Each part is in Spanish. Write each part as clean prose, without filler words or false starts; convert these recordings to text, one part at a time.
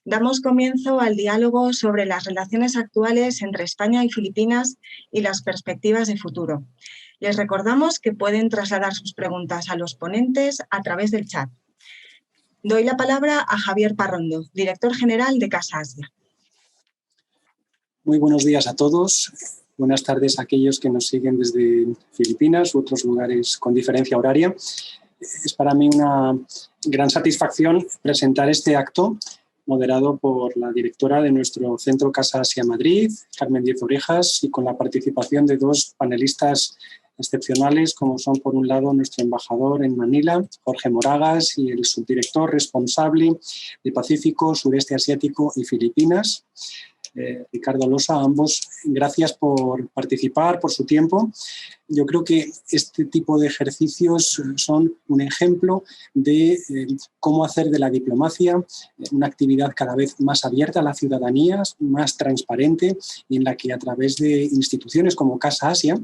Damos comienzo al diálogo sobre las relaciones actuales entre España y Filipinas y las perspectivas de futuro. Les recordamos que pueden trasladar sus preguntas a los ponentes a través del chat. Doy la palabra a Javier Parrondo, director general de Casa Asia. Muy buenos días a todos. Buenas tardes a aquellos que nos siguen desde Filipinas u otros lugares con diferencia horaria. Es para mí una gran satisfacción presentar este acto moderado por la directora de nuestro Centro Casa Asia Madrid, Carmen Díez Orejas, y con la participación de dos panelistas excepcionales, como son, por un lado, nuestro embajador en Manila, Jorge Moragas, y el subdirector responsable de Pacífico, Sureste Asiático y Filipinas, Ricardo Losa. Ambos, gracias por participar, por su tiempo. Yo creo que este tipo de ejercicios son un ejemplo de cómo hacer de la diplomacia una actividad cada vez más abierta a la ciudadanía, más transparente, y en la que a través de instituciones como Casa Asia,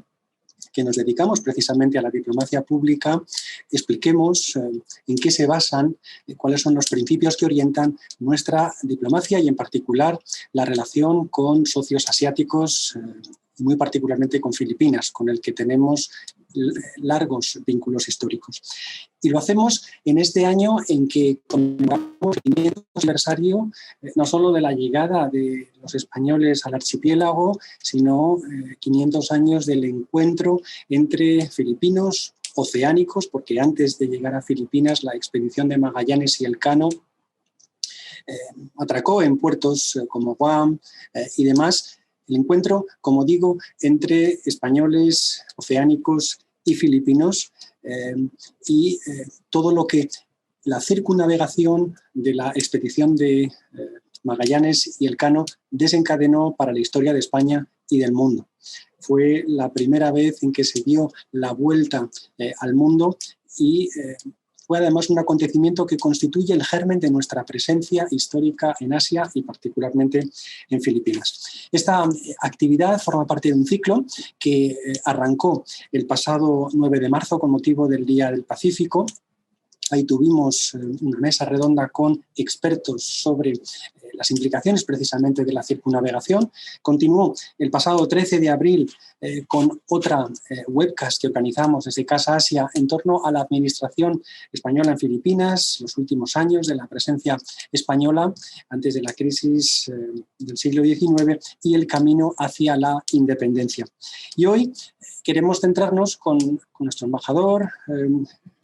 que nos dedicamos precisamente a la diplomacia pública, expliquemos en qué se basan, cuáles son los principios que orientan nuestra diplomacia y, en particular, la relación con socios asiáticos, muy particularmente con Filipinas, con el que tenemos largos vínculos históricos. Y lo hacemos en este año en que conmemoramos el 500 aniversario no solo de la llegada de los españoles al archipiélago, sino 500 años del encuentro entre filipinos, oceánicos, porque antes de llegar a Filipinas la expedición de Magallanes y Elcano atracó en puertos como Guam y demás. El encuentro, como digo, entre españoles, oceánicos y filipinos, todo lo que la circunnavegación de la expedición de Magallanes y Elcano desencadenó para la historia de España y del mundo. Fue la primera vez en que se dio la vuelta al mundo y fue además un acontecimiento que constituye el germen de nuestra presencia histórica en Asia y particularmente en Filipinas. Esta actividad forma parte de un ciclo que arrancó el pasado 9 de marzo con motivo del Día del Pacífico. Ahí tuvimos una mesa redonda con expertos sobre las implicaciones precisamente de la circunnavegación. Continuó el pasado 13 de abril con otra webcast que organizamos desde Casa Asia en torno a la administración española en Filipinas, los últimos años de la presencia española antes de la crisis del siglo XIX y el camino hacia la independencia. Y hoy queremos centrarnos con nuestro embajador,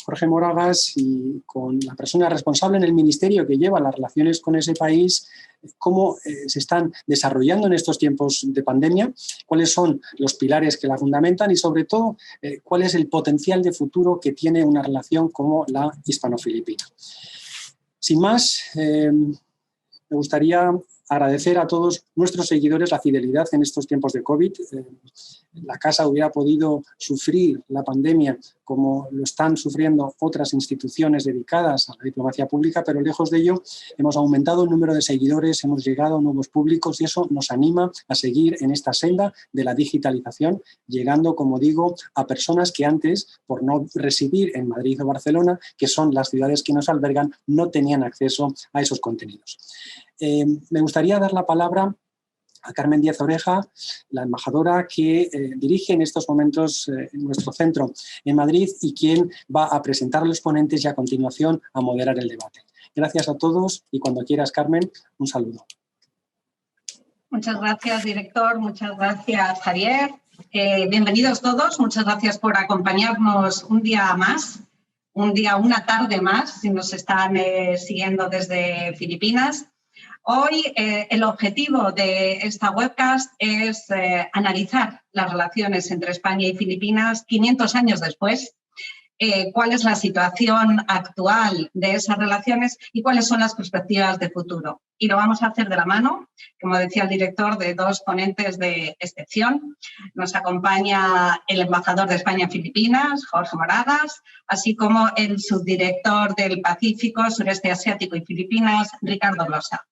Jorge Moragas, y con la persona responsable en el ministerio que lleva las relaciones con ese país, cómo se están desarrollando en estos tiempos de pandemia, cuáles son los pilares que la fundamentan y, sobre todo, cuál es el potencial de futuro que tiene una relación como la hispano-filipina. Sin más, me gustaría agradecer a todos nuestros seguidores la fidelidad en estos tiempos de COVID. La Casa hubiera podido sufrir la pandemia como lo están sufriendo otras instituciones dedicadas a la diplomacia pública, pero lejos de ello hemos aumentado el número de seguidores, hemos llegado a nuevos públicos y eso nos anima a seguir en esta senda de la digitalización, llegando, como digo, a personas que antes, por no residir en Madrid o Barcelona, que son las ciudades que nos albergan, no tenían acceso a esos contenidos. Me gustaría dar la palabra a Carmen Díez Oreja, la embajadora que dirige en estos momentos nuestro centro en Madrid y quien va a presentar a los ponentes y a continuación a moderar el debate. Gracias a todos y cuando quieras, Carmen, un saludo. Muchas gracias, director. Muchas gracias, Javier. Bienvenidos todos. Muchas gracias por acompañarnos un día más, una tarde más, si nos están siguiendo desde Filipinas. Hoy el objetivo de esta webcast es analizar las relaciones entre España y Filipinas 500 años después, cuál es la situación actual de esas relaciones y cuáles son las perspectivas de futuro. Y lo vamos a hacer de la mano, como decía el director, de dos ponentes de excepción. Nos acompaña el embajador de España en Filipinas, Jorge Moragas, así como el subdirector del Pacífico, Sureste Asiático y Filipinas, Ricardo Losa.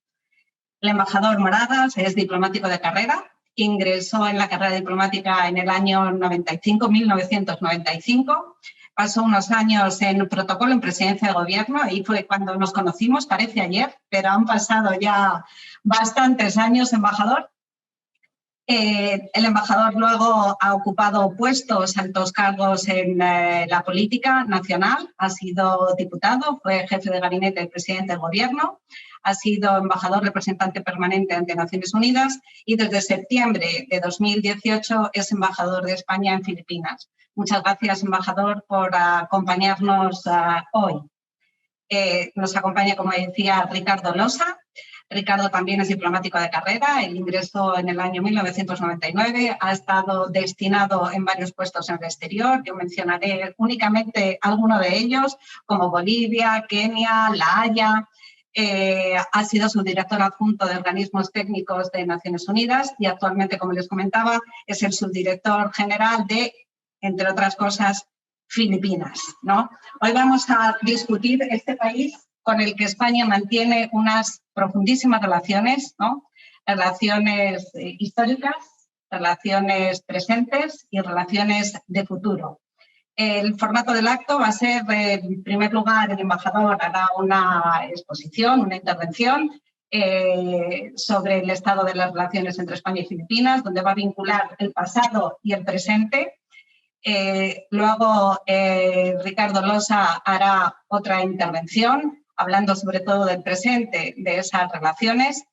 El embajador Moragas es diplomático de carrera, ingresó en la carrera diplomática en el año 1995, pasó unos años en protocolo en presidencia de gobierno, ahí fue cuando nos conocimos, parece ayer, pero han pasado ya bastantes años, embajador. El embajador luego ha ocupado puestos, altos cargos en la política nacional, ha sido diputado, fue jefe de gabinete del presidente del gobierno, ha sido embajador representante permanente ante Naciones Unidas y desde septiembre de 2018 es embajador de España en Filipinas. Muchas gracias, embajador, por acompañarnos hoy. Nos acompaña, como decía, Ricardo Losa. Ricardo también es diplomático de carrera, él ingresó en el año 1999, ha estado destinado en varios puestos en el exterior, yo mencionaré únicamente algunos de ellos, como Bolivia, Kenia, La Haya, ha sido subdirector adjunto de organismos técnicos de Naciones Unidas y actualmente, como les comentaba, es el subdirector general de, entre otras cosas, Filipinas, ¿no? Hoy vamos a discutir este país con el que España mantiene unas profundísimas relaciones, ¿no? Relaciones históricas, relaciones presentes y relaciones de futuro. El formato del acto va a ser, en primer lugar, el embajador hará una exposición, una intervención sobre el estado de las relaciones entre España y Filipinas, donde va a vincular el pasado y el presente. Luego, Ricardo Losa hará otra intervención, hablando sobre todo del presente de esas relaciones.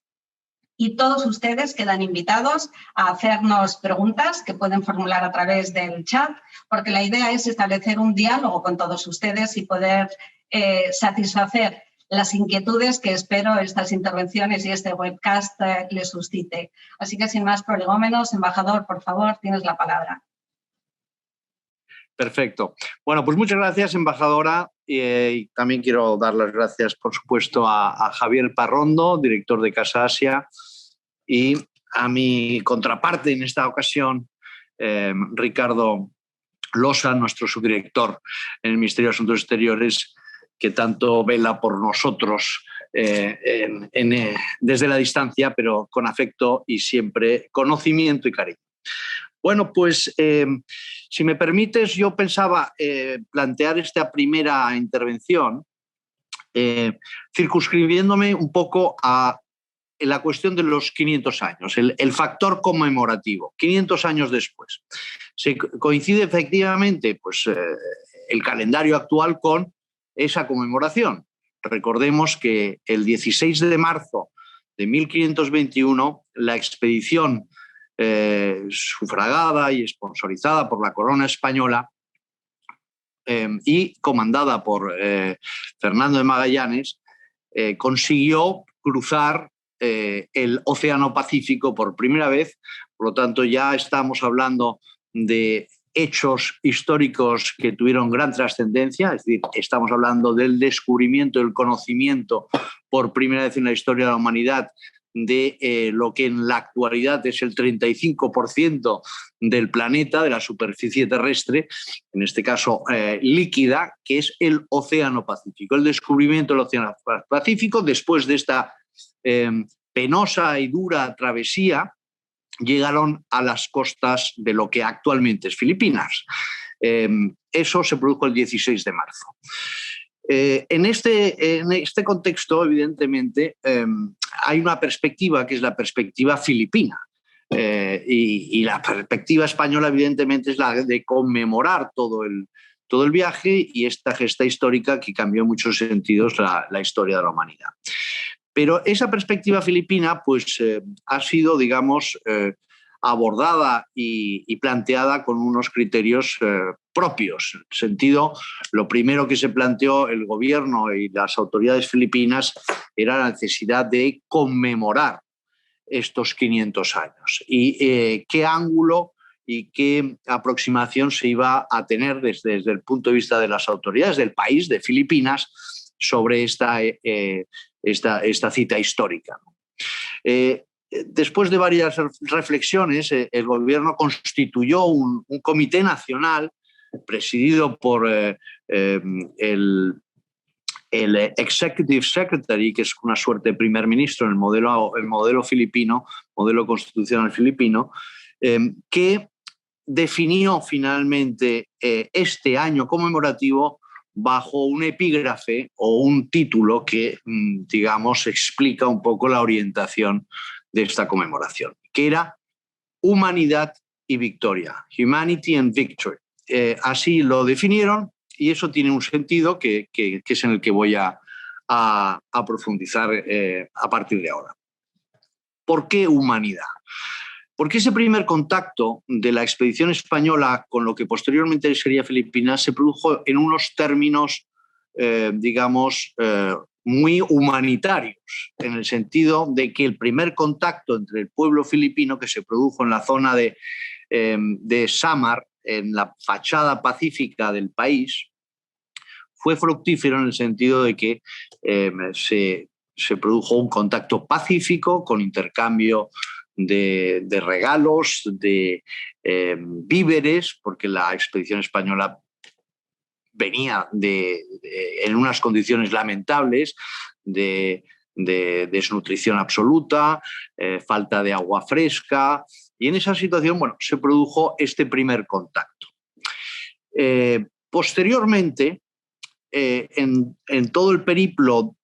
Y todos ustedes quedan invitados a hacernos preguntas que pueden formular a través del chat, porque la idea es establecer un diálogo con todos ustedes y poder satisfacer las inquietudes que espero estas intervenciones y este webcast les suscite. Así que sin más prolegómenos, embajador, por favor, tienes la palabra. Perfecto. Bueno, pues muchas gracias, embajadora. Y también quiero dar las gracias, por supuesto, a Javier Parrondo, director de Casa Asia, y a mi contraparte en esta ocasión, Ricardo Losa, nuestro subdirector en el Ministerio de Asuntos Exteriores, que tanto vela por nosotros desde la distancia, pero con afecto y siempre conocimiento y cariño. Bueno, pues si me permites, yo pensaba plantear esta primera intervención circunscribiéndome un poco a la cuestión de los 500 años, el factor conmemorativo, 500 años después. Se coincide efectivamente pues, el calendario actual con esa conmemoración. Recordemos que el 16 de marzo de 1521 la expedición sufragada y sponsorizada por la corona española y comandada por Fernando de Magallanes, consiguió cruzar el Océano Pacífico por primera vez. Por lo tanto, ya estamos hablando de hechos históricos que tuvieron gran trascendencia, es decir, estamos hablando del descubrimiento, del conocimiento por primera vez en la historia de la humanidad de lo que en la actualidad es el 35% del planeta, de la superficie terrestre, en este caso líquida, que es el Océano Pacífico. El descubrimiento del Océano Pacífico, después de esta penosa y dura travesía, llegaron a las costas de lo que actualmente es Filipinas. Eso se produjo el 16 de marzo. En este contexto, evidentemente, hay una perspectiva que es la perspectiva filipina. Y la perspectiva española, evidentemente, es la de conmemorar todo el viaje y esta gesta histórica que cambió en muchos sentidos la historia de la humanidad. Pero esa perspectiva filipina pues, ha sido, digamos, abordada y planteada con unos criterios propios. En el sentido, lo primero que se planteó el gobierno y las autoridades filipinas era la necesidad de conmemorar estos 500 años y qué ángulo y qué aproximación se iba a tener desde el punto de vista de las autoridades del país, de Filipinas, sobre esta cita histórica. Después de varias reflexiones, el gobierno constituyó un comité nacional presidido por el Executive Secretary, que es una suerte de primer ministro en el modelo filipino, modelo constitucional filipino, que definió finalmente este año conmemorativo bajo un epígrafe o un título que, digamos, explica un poco la orientación de esta conmemoración, que era Humanidad y Victoria, Humanity and Victory. Así lo definieron y eso tiene un sentido que es en el que voy a profundizar a partir de ahora. ¿Por qué humanidad? Porque ese primer contacto de la expedición española con lo que posteriormente sería Filipinas se produjo en unos términos, digamos, muy humanitarios, en el sentido de que el primer contacto entre el pueblo filipino que se produjo en la zona de Samar, en la fachada pacífica del país, fue fructífero en el sentido de que se produjo un contacto pacífico con intercambio de regalos, de víveres, porque la expedición española venía en unas condiciones lamentables de desnutrición absoluta, falta de agua fresca, y en esa situación, bueno, se produjo este primer contacto. Posteriormente, en todo el periplo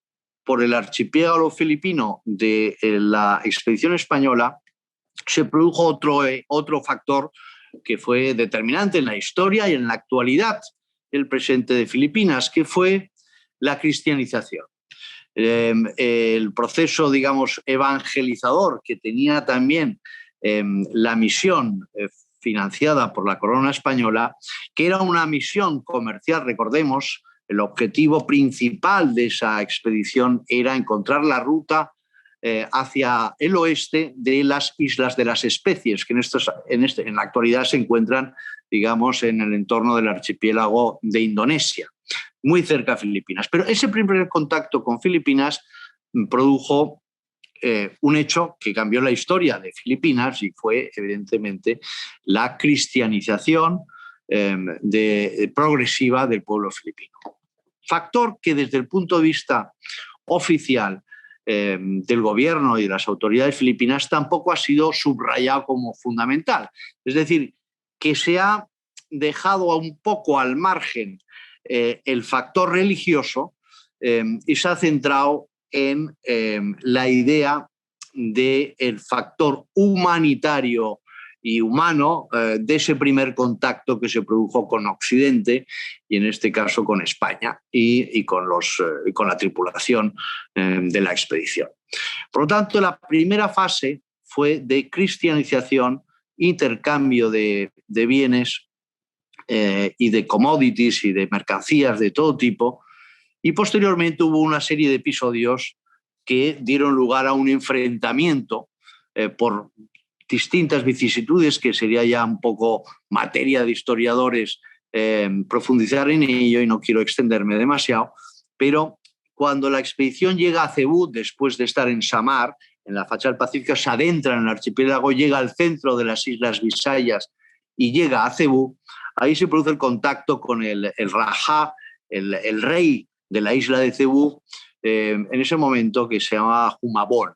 por el archipiélago filipino de la expedición española, se produjo otro factor que fue determinante en la historia y en la actualidad del presente de Filipinas, que fue la cristianización. El proceso, digamos, evangelizador que tenía también la misión financiada por la corona española, que era una misión comercial, recordemos, el objetivo principal de esa expedición era encontrar la ruta hacia el oeste de las Islas de las Especies, que en la actualidad se encuentran, digamos, en el entorno del archipiélago de Indonesia, muy cerca de Filipinas. Pero ese primer contacto con Filipinas produjo un hecho que cambió la historia de Filipinas y fue, evidentemente, la cristianización progresiva del pueblo filipino. Factor que desde el punto de vista oficial del gobierno y de las autoridades filipinas tampoco ha sido subrayado como fundamental. Es decir, que se ha dejado un poco al margen el factor religioso y se ha centrado en la idea del factor humanitario y humano de ese primer contacto que se produjo con Occidente y en este caso con España y con la tripulación de la expedición. Por lo tanto, la primera fase fue de cristianización, intercambio de bienes y de commodities y de mercancías de todo tipo, y posteriormente hubo una serie de episodios que dieron lugar a un enfrentamiento por distintas vicisitudes, que sería ya un poco materia de historiadores profundizar en ello y no quiero extenderme demasiado, pero cuando la expedición llega a Cebú, después de estar en Samar, en la fachada del Pacífico, se adentra en el archipiélago, llega al centro de las Islas Visayas y llega a Cebú, ahí se produce el contacto con el Rajá, el rey de la isla de Cebú, en ese momento, que se llama Humabón.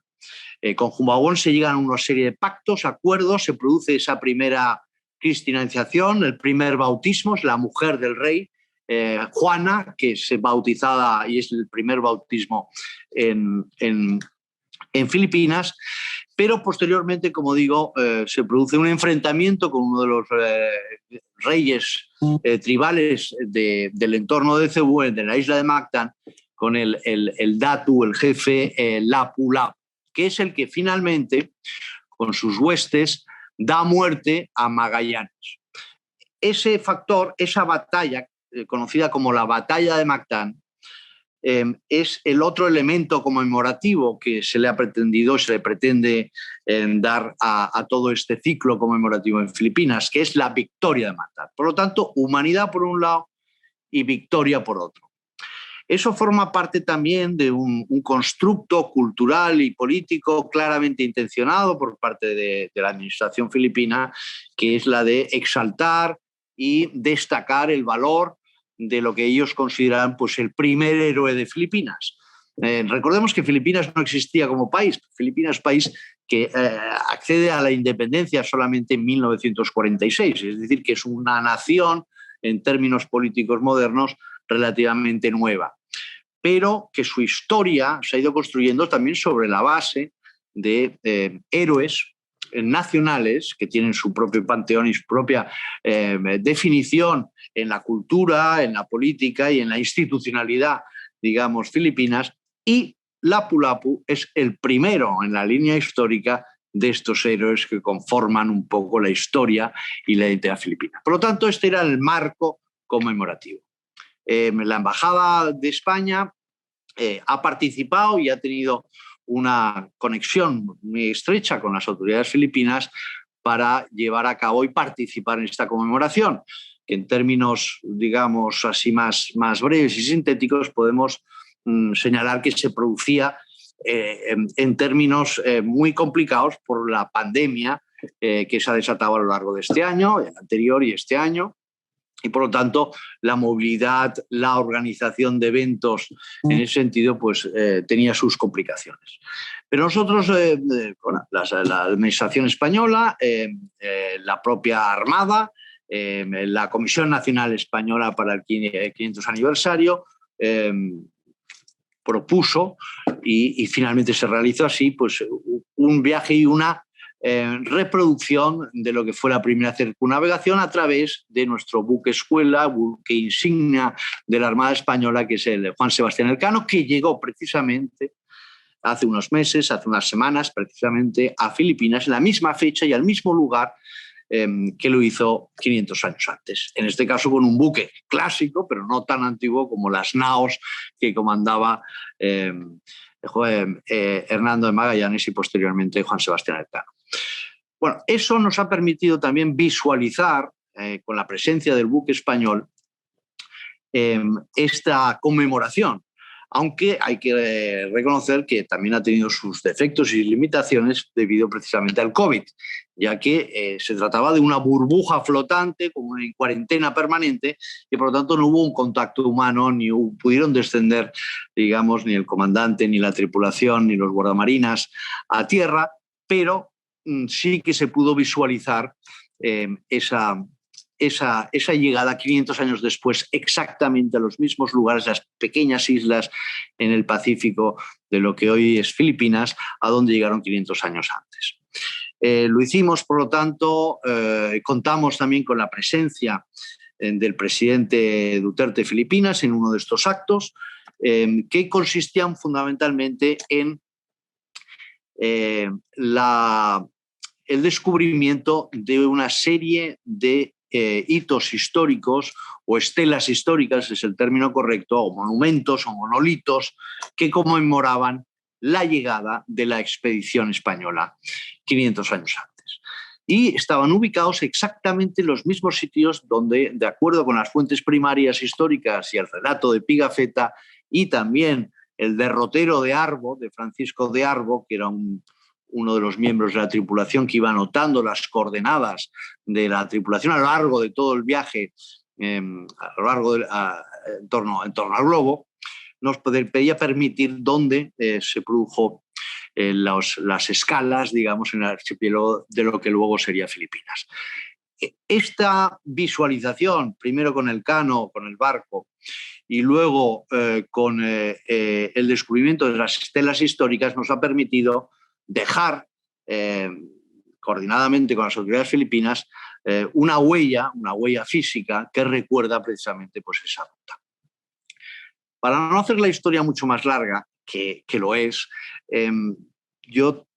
Con Humabón se llegan a una serie de pactos, acuerdos, se produce esa primera cristianización, el primer bautismo, es la mujer del rey, Juana, que es bautizada y es el primer bautismo en Filipinas, pero posteriormente, como digo, se produce un enfrentamiento con uno de los reyes tribales del entorno de Cebú, de la isla de Mactán, con el Datu, el jefe Lapu-Lapu, que es el que finalmente, con sus huestes, da muerte a Magallanes. Ese factor, esa batalla, conocida como la Batalla de Mactán, es el otro elemento conmemorativo que se le pretende dar a todo este ciclo conmemorativo en Filipinas, que es la victoria de Mactán. Por lo tanto, humanidad por un lado y victoria por otro. Eso forma parte también de un constructo cultural y político claramente intencionado por parte de la administración filipina, que es la de exaltar y destacar el valor de lo que ellos consideran, pues, el primer héroe de Filipinas. Recordemos que Filipinas no existía como país. Filipinas es un país que accede a la independencia solamente en 1946, es decir, que es una nación en términos políticos modernos relativamente nueva, pero que su historia se ha ido construyendo también sobre la base de héroes nacionales que tienen su propio panteón y su propia definición en la cultura, en la política y en la institucionalidad, digamos, filipinas, y Lapu-Lapu es el primero en la línea histórica de estos héroes que conforman un poco la historia y la identidad filipina. Por lo tanto, este era el marco conmemorativo. La Embajada de España ha participado y ha tenido una conexión muy estrecha con las autoridades filipinas para llevar a cabo y participar en esta conmemoración, que en términos, digamos, así más breves y sintéticos podemos señalar que se producía en términos muy complicados por la pandemia que se ha desatado a lo largo de este año, el anterior y este año, y por lo tanto la movilidad, la organización de eventos en ese sentido pues tenía sus complicaciones. Pero nosotros, la Administración Española, la propia Armada, la Comisión Nacional Española para el 500 aniversario, propuso y finalmente se realizó así pues un viaje y una reproducción de lo que fue la primera circunnavegación a través de nuestro buque escuela, buque insignia de la Armada Española, que es el Juan Sebastián Elcano, que llegó precisamente hace unos meses, hace unas semanas, precisamente a Filipinas, en la misma fecha y al mismo lugar que lo hizo 500 años antes. En este caso con un buque clásico, pero no tan antiguo como las naos que comandaba Hernando de Magallanes y posteriormente Juan Sebastián Elcano. Bueno, eso nos ha permitido también visualizar, con la presencia del buque español, esta conmemoración, aunque hay que reconocer que también ha tenido sus defectos y limitaciones debido precisamente al COVID, ya que se trataba de una burbuja flotante, como en cuarentena permanente, y por lo tanto no hubo un contacto humano, ni pudieron descender, digamos, ni el comandante, ni la tripulación, ni los guardamarinas a tierra, pero sí que se pudo visualizar esa llegada 500 años después exactamente a los mismos lugares, las pequeñas islas en el Pacífico de lo que hoy es Filipinas, a donde llegaron 500 años antes. Lo hicimos, por lo tanto, contamos también con la presencia del presidente Duterte de Filipinas en uno de estos actos, que consistían fundamentalmente en el descubrimiento de una serie de hitos históricos o estelas históricas, es el término correcto, o monumentos o monolitos que conmemoraban la llegada de la expedición española 500 años antes. Y estaban ubicados exactamente en los mismos sitios donde, de acuerdo con las fuentes primarias históricas y el relato de Pigafetta y también el derrotero de Arbo, de Francisco de Arbo, que era uno de los miembros de la tripulación que iba anotando las coordenadas de la tripulación a lo largo de todo el viaje, en torno al globo, nos podía permitir dónde se produjo las escalas, digamos, en el archipiélago de lo que luego sería Filipinas. Esta visualización, primero con Elcano, con el barco, y luego con el descubrimiento de las estelas históricas, nos ha permitido dejar, coordinadamente con las autoridades filipinas, una huella física que recuerda precisamente pues, esa ruta. Para no hacer la historia mucho más larga, que lo es, yo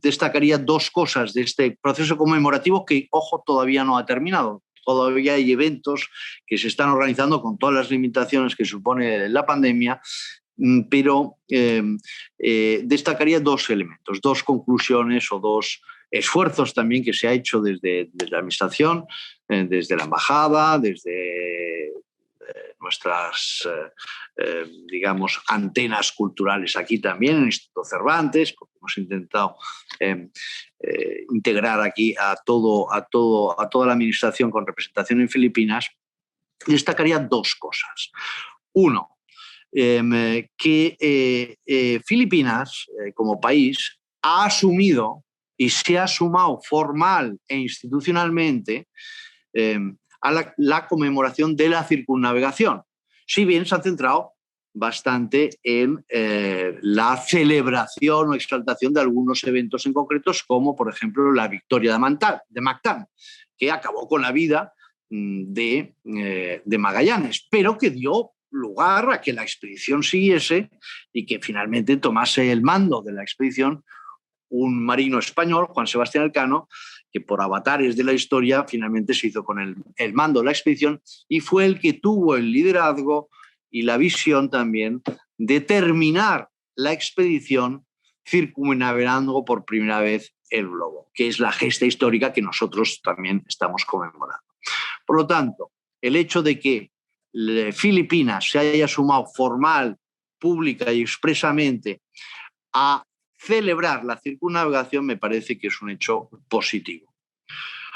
destacaría dos cosas de este proceso conmemorativo que, ojo, todavía no ha terminado. Todavía hay eventos que se están organizando con todas las limitaciones que supone la pandemia, pero destacaría dos elementos, dos conclusiones o dos esfuerzos también que se ha hecho desde la Administración, desde la Embajada, desde nuestras, digamos, antenas culturales aquí también, en el Instituto Cervantes, porque hemos intentado integrar aquí a toda la Administración con representación en Filipinas. Destacaría dos cosas. Uno, que Filipinas, como país, ha asumido y se ha sumado formal e institucionalmente a la conmemoración de la circunnavegación, si bien se ha centrado bastante en la celebración o exaltación de algunos eventos en concretos, como por ejemplo la victoria de Mactán, que acabó con la vida de Magallanes, pero que dio lugar a que la expedición siguiese y que finalmente tomase el mando de la expedición un marino español, Juan Sebastián Elcano, que por avatares de la historia finalmente se hizo con el mando de la expedición y fue el que tuvo el liderazgo y la visión también de terminar la expedición circunnavegando por primera vez el globo, que es la gesta histórica que nosotros también estamos conmemorando. Por lo tanto, el hecho de que Filipinas se haya sumado formal, pública y expresamente a celebrar la circunnavegación me parece que es un hecho positivo.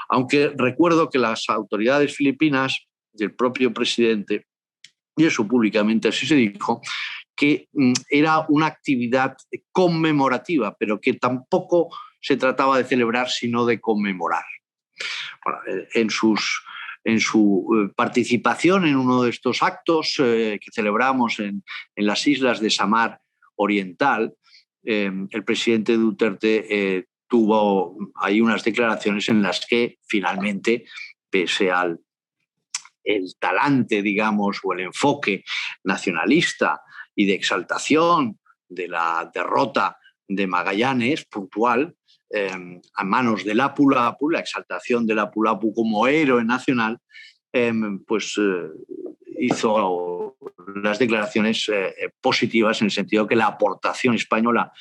Aunque recuerdo que las autoridades filipinas y el propio presidente, y eso públicamente así se dijo, que era una actividad conmemorativa, pero que tampoco se trataba de celebrar, sino de conmemorar. Bueno, en su participación en uno de estos actos que celebramos en las islas de Samar Oriental, el presidente Duterte tuvo ahí unas declaraciones en las que finalmente, pese al talante, digamos, o el enfoque nacionalista y de exaltación de la derrota de Magallanes, puntual, a manos de Lapu-Lapu, la exaltación de Lapu-Lapu como héroe nacional, hizo las declaraciones positivas en el sentido que la aportación española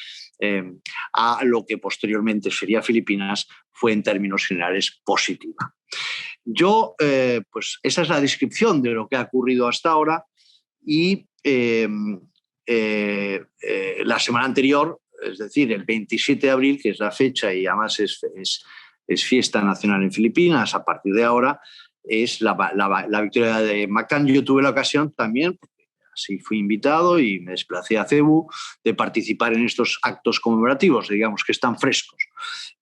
a lo que posteriormente sería Filipinas fue en términos generales positiva. Yo, pues esa es la descripción de lo que ha ocurrido hasta ahora y la semana anterior, es decir, el 27 de abril, que es la fecha y además es fiesta nacional en Filipinas, a partir de ahora es la victoria de Mactán. Yo tuve la ocasión también, así fui invitado y me desplacé a Cebú, de participar en estos actos conmemorativos, digamos que están frescos.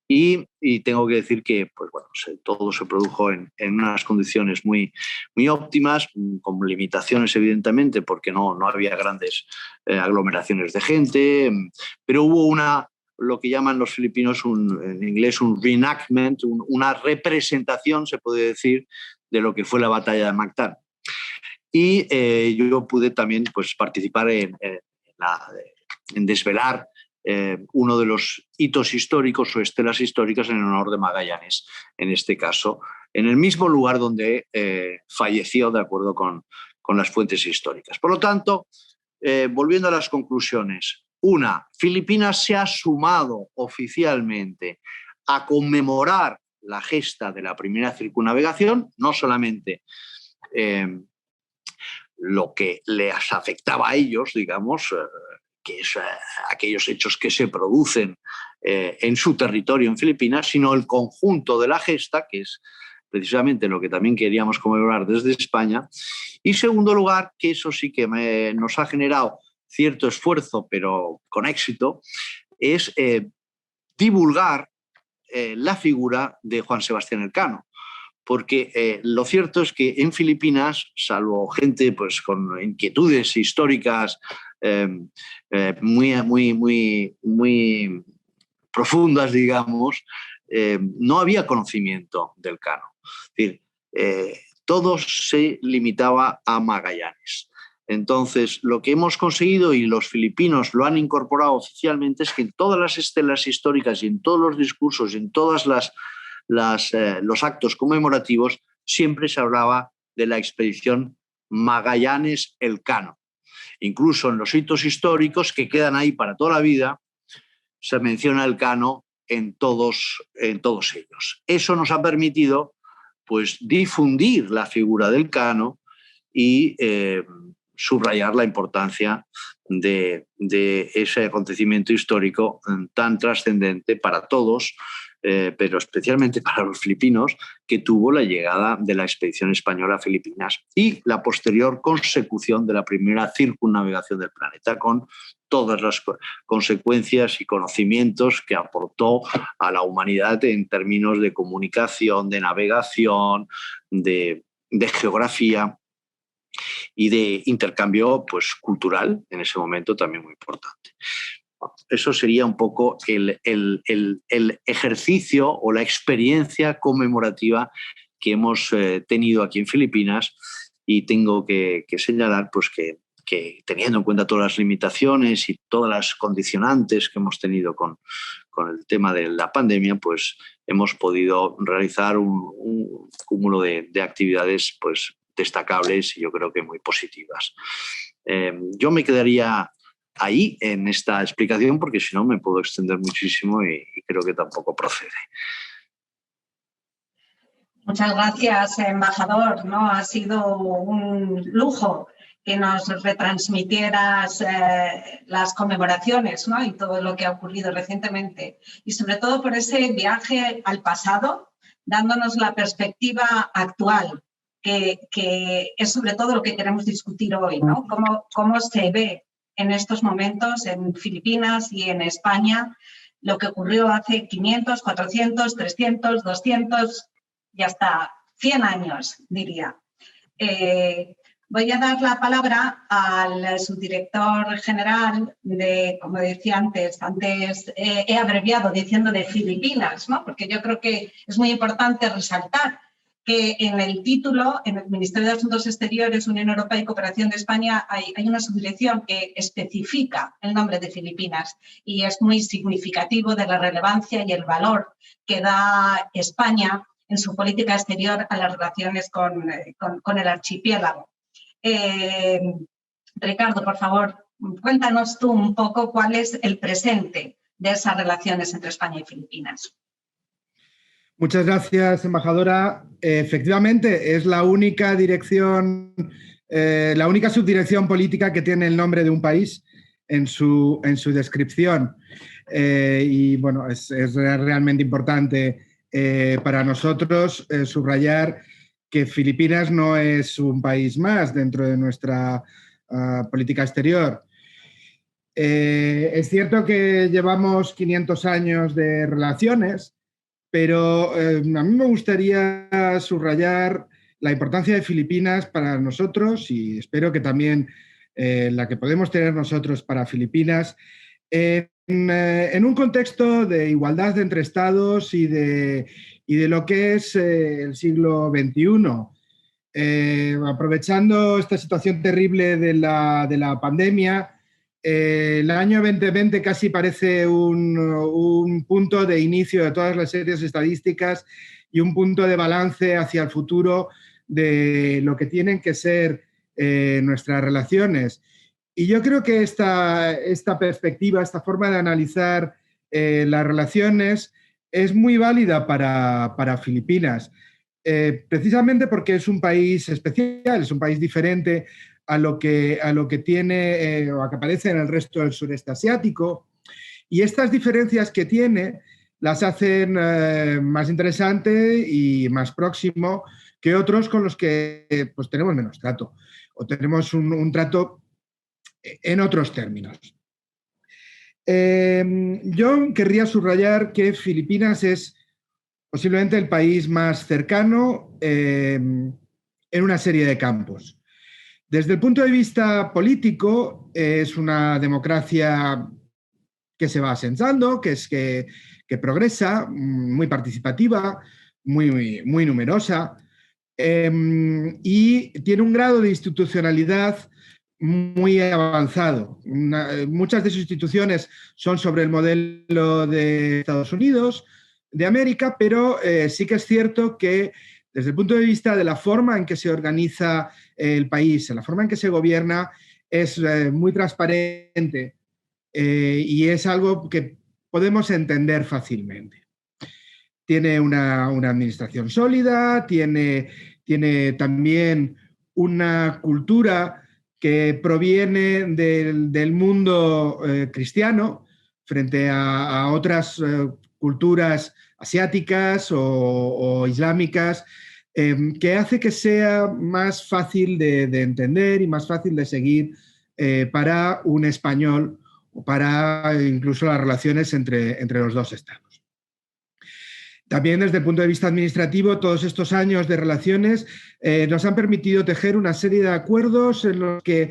Y tengo que decir que pues bueno, todo se produjo en unas condiciones muy, muy óptimas, con limitaciones evidentemente, porque no había grandes aglomeraciones de gente, pero hubo lo que llaman los filipinos en inglés un reenactment, una representación, se puede decir, de lo que fue la batalla de Mactán. Y yo pude también pues, participar en desvelar uno de los hitos históricos o estelas históricas en honor de Magallanes, en este caso, en el mismo lugar donde falleció, de acuerdo con las fuentes históricas. Por lo tanto, volviendo a las conclusiones, Filipinas se ha sumado oficialmente a conmemorar la gesta de la primera circunnavegación, no solamente lo que les afectaba a ellos, digamos, que es aquellos hechos que se producen en su territorio en Filipinas, sino el conjunto de la gesta, que es precisamente lo que también queríamos conmemorar desde España. Y segundo lugar, que eso sí que nos ha generado cierto esfuerzo, pero con éxito, es divulgar la figura de Juan Sebastián Elcano. Porque lo cierto es que en Filipinas, salvo gente pues, con inquietudes históricas muy profundas, digamos, no había conocimiento del Elcano. Es decir, todo se limitaba a Magallanes. Entonces, lo que hemos conseguido, y los filipinos lo han incorporado oficialmente, es que en todas las estelas históricas y en todos los discursos y en todas los actos conmemorativos siempre se hablaba de la expedición Magallanes-Elcano. Incluso en los hitos históricos que quedan ahí para toda la vida, se menciona Elcano en todos ellos. Eso nos ha permitido pues, difundir la figura del Elcano y subrayar la importancia de ese acontecimiento histórico tan trascendente para todos pero especialmente para los filipinos, que tuvo la llegada de la expedición española a Filipinas y la posterior consecución de la primera circunnavegación del planeta, con todas las consecuencias y conocimientos que aportó a la humanidad en términos de comunicación, de navegación, de geografía y de intercambio, pues, cultural, en ese momento también muy importante. Eso sería un poco el ejercicio o la experiencia conmemorativa que hemos tenido aquí en Filipinas, y tengo que señalar, pues, que teniendo en cuenta todas las limitaciones y todas las condicionantes que hemos tenido con el tema de la pandemia, pues hemos podido realizar un cúmulo de actividades, pues, destacables y yo creo que muy positivas. Yo me quedaría ahí en esta explicación, porque si no me puedo extender muchísimo y creo que tampoco procede. Muchas gracias, embajador, ¿no? Ha sido un lujo que nos retransmitieras las conmemoraciones, ¿no? Y todo lo que ha ocurrido recientemente. Y sobre todo por ese viaje al pasado, dándonos la perspectiva actual, que es sobre todo lo que queremos discutir hoy, ¿no? Cómo se ve en estos momentos en Filipinas y en España lo que ocurrió hace 500, 400, 300, 200 y hasta 100 años, diría. Voy a dar la palabra al subdirector general de, como decía antes he abreviado diciendo de Filipinas, ¿no? Porque yo creo que es muy importante resaltar que en el título, en el Ministerio de Asuntos Exteriores, Unión Europea y Cooperación de España, hay una subdirección que especifica el nombre de Filipinas y es muy significativo de la relevancia y el valor que da España en su política exterior a las relaciones con el archipiélago. Ricardo, por favor, cuéntanos tú un poco cuál es el presente de esas relaciones entre España y Filipinas. Muchas gracias, embajadora. Efectivamente, es la única dirección, la única subdirección política que tiene el nombre de un país en su descripción. Y bueno, es realmente importante para nosotros subrayar que Filipinas no es un país más dentro de nuestra política exterior. Es cierto que llevamos 500 años de relaciones, pero a mí me gustaría subrayar la importancia de Filipinas para nosotros y espero que también la que podemos tener nosotros para Filipinas en un contexto de igualdad entre estados y de lo que es el siglo XXI. Aprovechando esta situación terrible de la pandemia, el año 2020 casi parece un punto de inicio de todas las series estadísticas y un punto de balance hacia el futuro de lo que tienen que ser nuestras relaciones. Y yo creo que esta perspectiva, esta forma de analizar las relaciones es muy válida para Filipinas, precisamente porque es un país especial, es un país diferente a lo que tiene o a que aparece en el resto del sureste asiático, y estas diferencias que tiene las hacen más interesante y más próximo que otros con los que pues, tenemos menos trato o tenemos un trato en otros términos. Yo querría subrayar que Filipinas es posiblemente el país más cercano en una serie de campos. Desde el punto de vista político, es una democracia que se va asentando, que progresa, muy participativa, muy numerosa, y tiene un grado de institucionalidad muy avanzado. Muchas de sus instituciones son sobre el modelo de Estados Unidos, de América, pero sí que es cierto que desde el punto de vista de la forma en que se organiza el país, la forma en que se gobierna, es muy transparente y es algo que podemos entender fácilmente. Tiene una administración sólida, tiene también una cultura que proviene del mundo cristiano frente a otras culturas asiáticas o islámicas, que hace que sea más fácil de entender y más fácil de seguir para un español o para incluso las relaciones entre los dos estados. También desde el punto de vista administrativo, todos estos años de relaciones nos han permitido tejer una serie de acuerdos en los que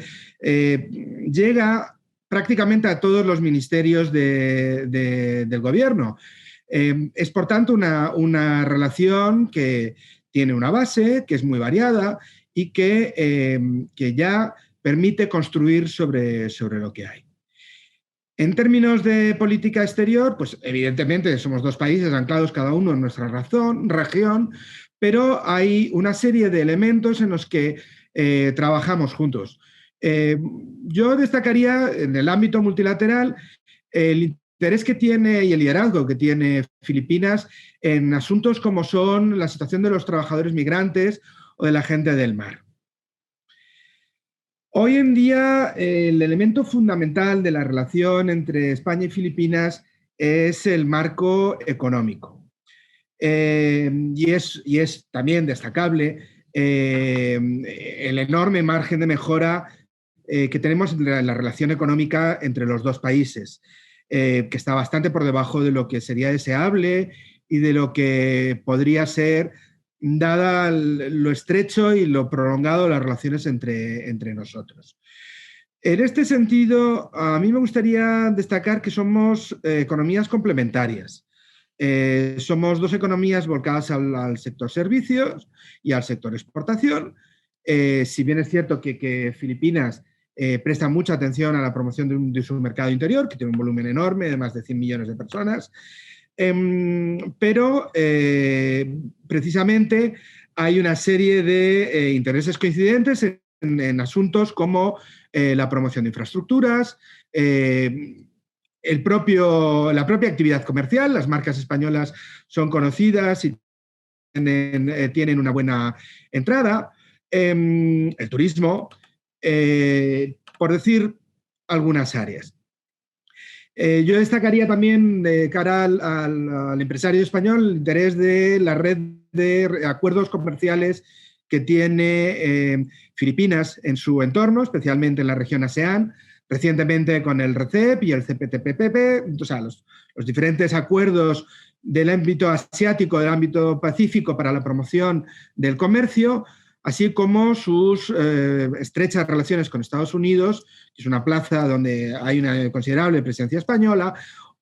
llega prácticamente a todos los ministerios del gobierno. Es, por tanto, una relación que tiene una base, que es muy variada y que ya permite construir sobre lo que hay. En términos de política exterior, pues evidentemente somos dos países anclados cada uno en nuestra región, pero hay una serie de elementos en los que trabajamos juntos. Yo destacaría en el ámbito multilateral el interés que tiene y el liderazgo que tiene Filipinas en asuntos como son la situación de los trabajadores migrantes o de la gente del mar. Hoy en día, el elemento fundamental de la relación entre España y Filipinas es el marco económico. Y es también destacable el enorme margen de mejora que tenemos en la relación económica entre los dos países, que está bastante por debajo de lo que sería deseable y de lo que podría ser, dada lo estrecho y lo prolongado de las relaciones entre nosotros. En este sentido, a mí me gustaría destacar que somos economías complementarias. Somos dos economías volcadas al sector servicios y al sector exportación. Si bien es cierto que Filipinas presta mucha atención a la promoción de su mercado interior, que tiene un volumen enorme de más de 100 millones de personas, pero precisamente hay una serie de intereses coincidentes en asuntos como la promoción de infraestructuras, la propia actividad comercial. Las marcas españolas son conocidas y tienen una buena entrada, el turismo, por decir algunas áreas. Yo destacaría también de cara al empresario español el interés de la red de acuerdos comerciales que tiene Filipinas en su entorno, especialmente en la región ASEAN, recientemente con el RCEP y el CPTPP, o sea, los diferentes acuerdos del ámbito asiático, del ámbito pacífico para la promoción del comercio, así como sus estrechas relaciones con Estados Unidos, que es una plaza donde hay una considerable presencia española,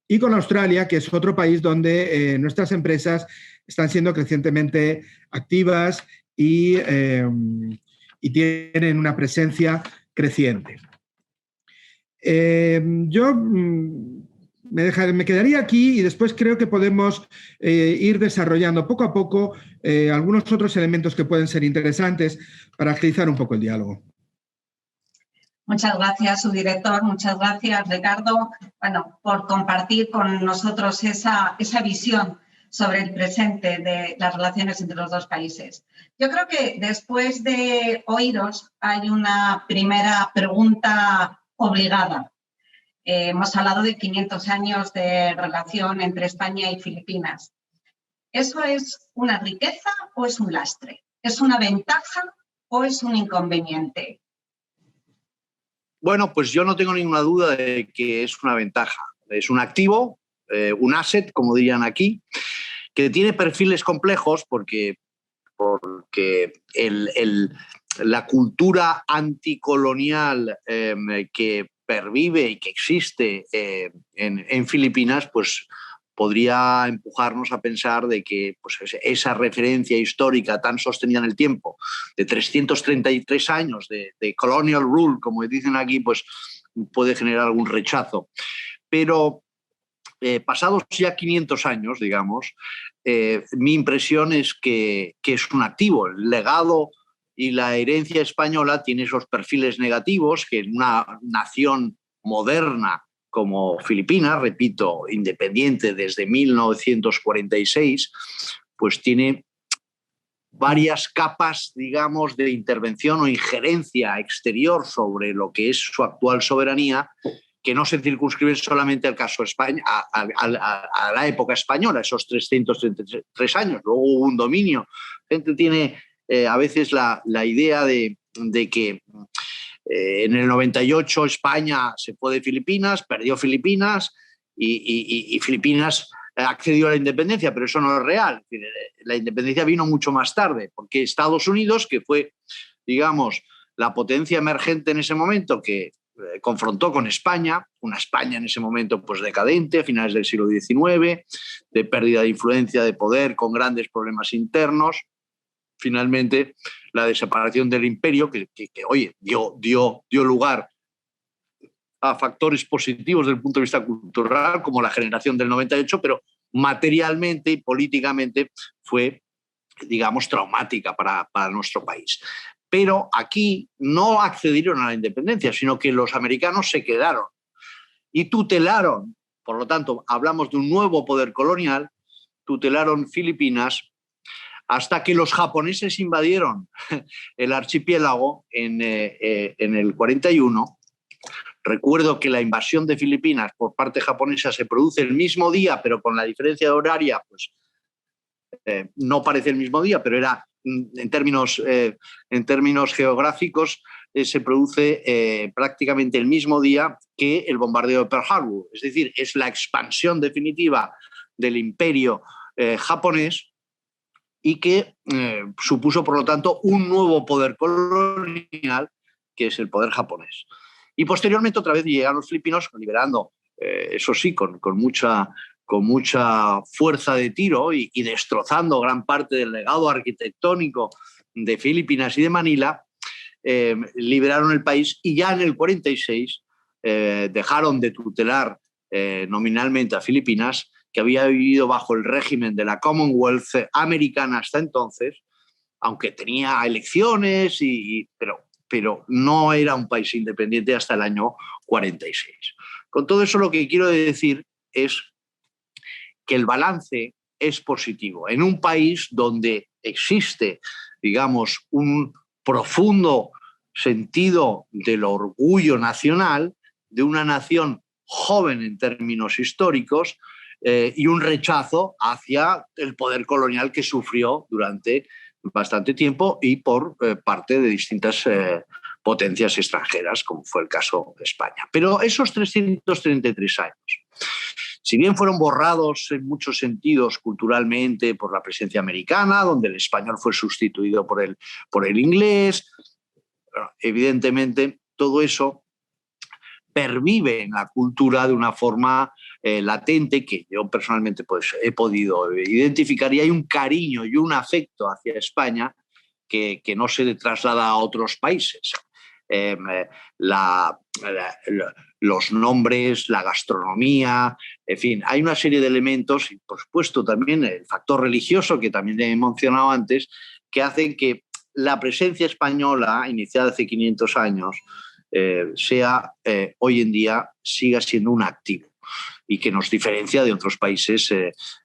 y con Australia, que es otro país donde nuestras empresas están siendo crecientemente activas y tienen una presencia creciente. Yo me quedaría aquí y después creo que podemos ir desarrollando poco a poco algunos otros elementos que pueden ser interesantes para agilizar un poco el diálogo. Muchas gracias, subdirector. Muchas gracias, Ricardo, por compartir con nosotros esa visión sobre el presente de las relaciones entre los dos países. Yo creo que después de oíros hay una primera pregunta obligada. Hemos hablado de 500 años de relación entre España y Filipinas. ¿Eso es una riqueza o es un lastre? ¿Es una ventaja o es un inconveniente? Bueno, pues yo no tengo ninguna duda de que es una ventaja. Es un activo, un asset, como dirían aquí, que tiene perfiles complejos porque la cultura anticolonial que pervive y que existe en Filipinas, pues podría empujarnos a pensar de que pues, esa referencia histórica tan sostenida en el tiempo, de 333 años de colonial rule, como dicen aquí, pues puede generar algún rechazo. Pero pasados ya 500 años, digamos, mi impresión es que es un activo. El legado y la herencia española tiene esos perfiles negativos que en una nación moderna como Filipinas, repito, independiente desde 1946, pues tiene varias capas, digamos, de intervención o injerencia exterior sobre lo que es su actual soberanía que no se circunscriben solamente al caso España, a la época española, esos 333 años. Luego hubo un dominio. La gente tiene a veces la idea de que en el 98 España se fue de Filipinas, perdió Filipinas y Filipinas accedió a la independencia, pero eso no es real. La independencia vino mucho más tarde, porque Estados Unidos, que fue, digamos, la potencia emergente en ese momento, que confrontó con España, una España en ese momento pues decadente, a finales del siglo XIX, de pérdida de influencia, de poder, con grandes problemas internos. Finalmente, la desaparición del imperio, que oye, dio lugar a factores positivos desde el punto de vista cultural, como la generación del 98, pero materialmente y políticamente fue, digamos, traumática para nuestro país. Pero aquí no accedieron a la independencia, sino que los americanos se quedaron y tutelaron, por lo tanto, hablamos de un nuevo poder colonial, tutelaron Filipinas hasta que los japoneses invadieron el archipiélago en el 41. Recuerdo que la invasión de Filipinas por parte japonesa se produce el mismo día, pero con la diferencia horaria, pues no parece el mismo día, pero era en términos geográficos, se produce prácticamente el mismo día que el bombardeo de Pearl Harbor. Es decir, es la expansión definitiva del imperio japonés y que supuso, por lo tanto, un nuevo poder colonial, que es el poder japonés. Y posteriormente otra vez llegan los filipinos liberando, eso sí, con mucha fuerza de tiro y destrozando gran parte del legado arquitectónico de Filipinas y de Manila, liberaron el país y ya en el 46 dejaron de tutelar nominalmente a Filipinas, que había vivido bajo el régimen de la Commonwealth americana hasta entonces, aunque tenía elecciones, pero no era un país independiente hasta el año 46. Con todo eso lo que quiero decir es que el balance es positivo. En un país donde existe, digamos, un profundo sentido del orgullo nacional, de una nación joven en términos históricos, y un rechazo hacia el poder colonial que sufrió durante bastante tiempo y por parte de distintas potencias extranjeras, como fue el caso de España. Pero esos 333 años, si bien fueron borrados en muchos sentidos culturalmente por la presencia americana, donde el español fue sustituido por el inglés, evidentemente todo eso pervive en la cultura de una forma latente que yo personalmente pues, he podido identificar, y hay un cariño y un afecto hacia España que no se traslada a otros países. Los nombres, la gastronomía, en fin, hay una serie de elementos y por supuesto también el factor religioso que también he mencionado antes, que hacen que la presencia española iniciada hace 500 años hoy en día siga siendo un activo y que nos diferencia de otros países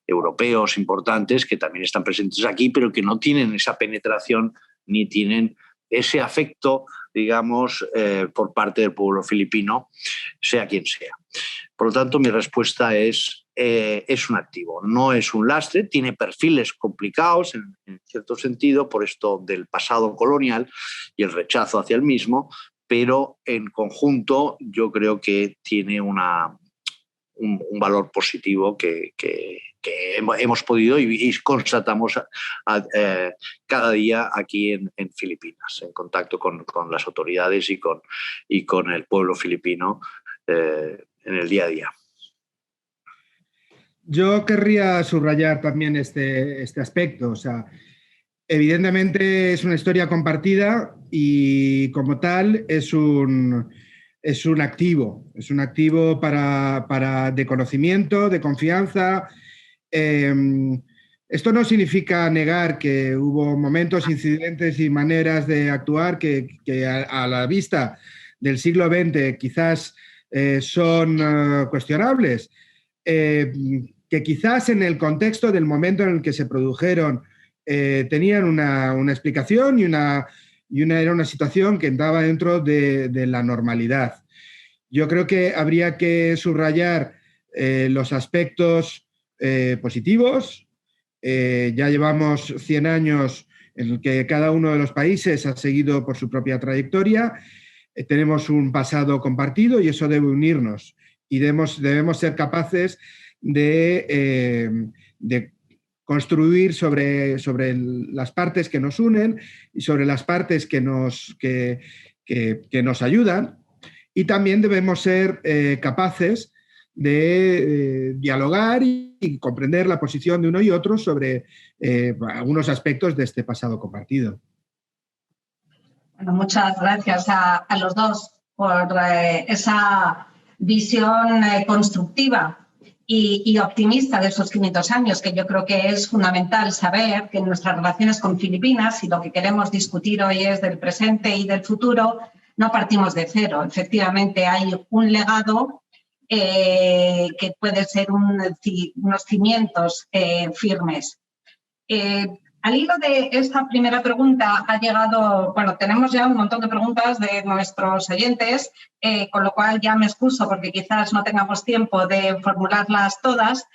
europeos importantes que también están presentes aquí, pero que no tienen esa penetración ni tienen ese afecto, digamos, por parte del pueblo filipino, sea quien sea. Por lo tanto, mi respuesta es un activo, no es un lastre, tiene perfiles complicados en cierto sentido por esto del pasado colonial y el rechazo hacia el mismo, pero en conjunto yo creo que tiene un valor positivo que hemos podido y constatamos cada día aquí en Filipinas, en contacto con las autoridades y con el pueblo filipino en el día a día. Yo querría subrayar también este aspecto. O sea, evidentemente es una historia compartida y como tal es un activo. Es un activo de conocimiento, de confianza. Esto no significa negar que hubo momentos, incidentes y maneras de actuar que a la vista del siglo XX quizás son cuestionables, que quizás en el contexto del momento en el que se produjeron tenían una explicación y era una situación que entraba dentro de la normalidad. Yo creo que habría que subrayar los aspectos positivos. Ya llevamos 100 años en el que cada uno de los países ha seguido por su propia trayectoria. Tenemos un pasado compartido y eso debe unirnos. Y debemos ser capaces de construir sobre las partes que nos unen y sobre las partes que nos ayudan. Y también debemos ser capaces de dialogar y comprender la posición de uno y otro sobre algunos aspectos de este pasado compartido. Bueno, muchas gracias a los dos por esa visión constructiva y optimista de esos 500 años, que yo creo que es fundamental saber que en nuestras relaciones con Filipinas, y lo que queremos discutir hoy es del presente y del futuro, no partimos de cero. Efectivamente, hay un legado que puede ser unos cimientos firmes. Al hilo de esta primera pregunta ha llegado, bueno, tenemos ya un montón de preguntas de nuestros oyentes, con lo cual ya me excuso porque quizás no tengamos tiempo de formularlas todas,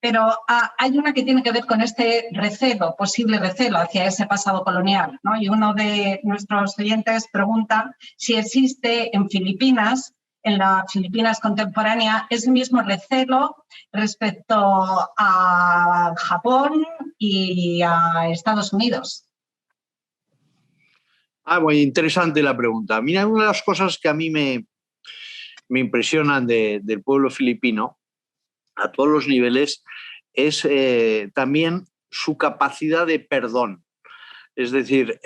pero hay una que tiene que ver con este recelo, posible recelo hacia ese pasado colonial, ¿no? Y uno de nuestros oyentes pregunta si existe en Filipinas, en la Filipinas contemporánea, ese mismo recelo respecto a Japón y a Estados Unidos. Muy interesante la pregunta. Mira, una de las cosas que a mí me impresionan del pueblo filipino a todos los niveles es también su capacidad de perdón. Es decir,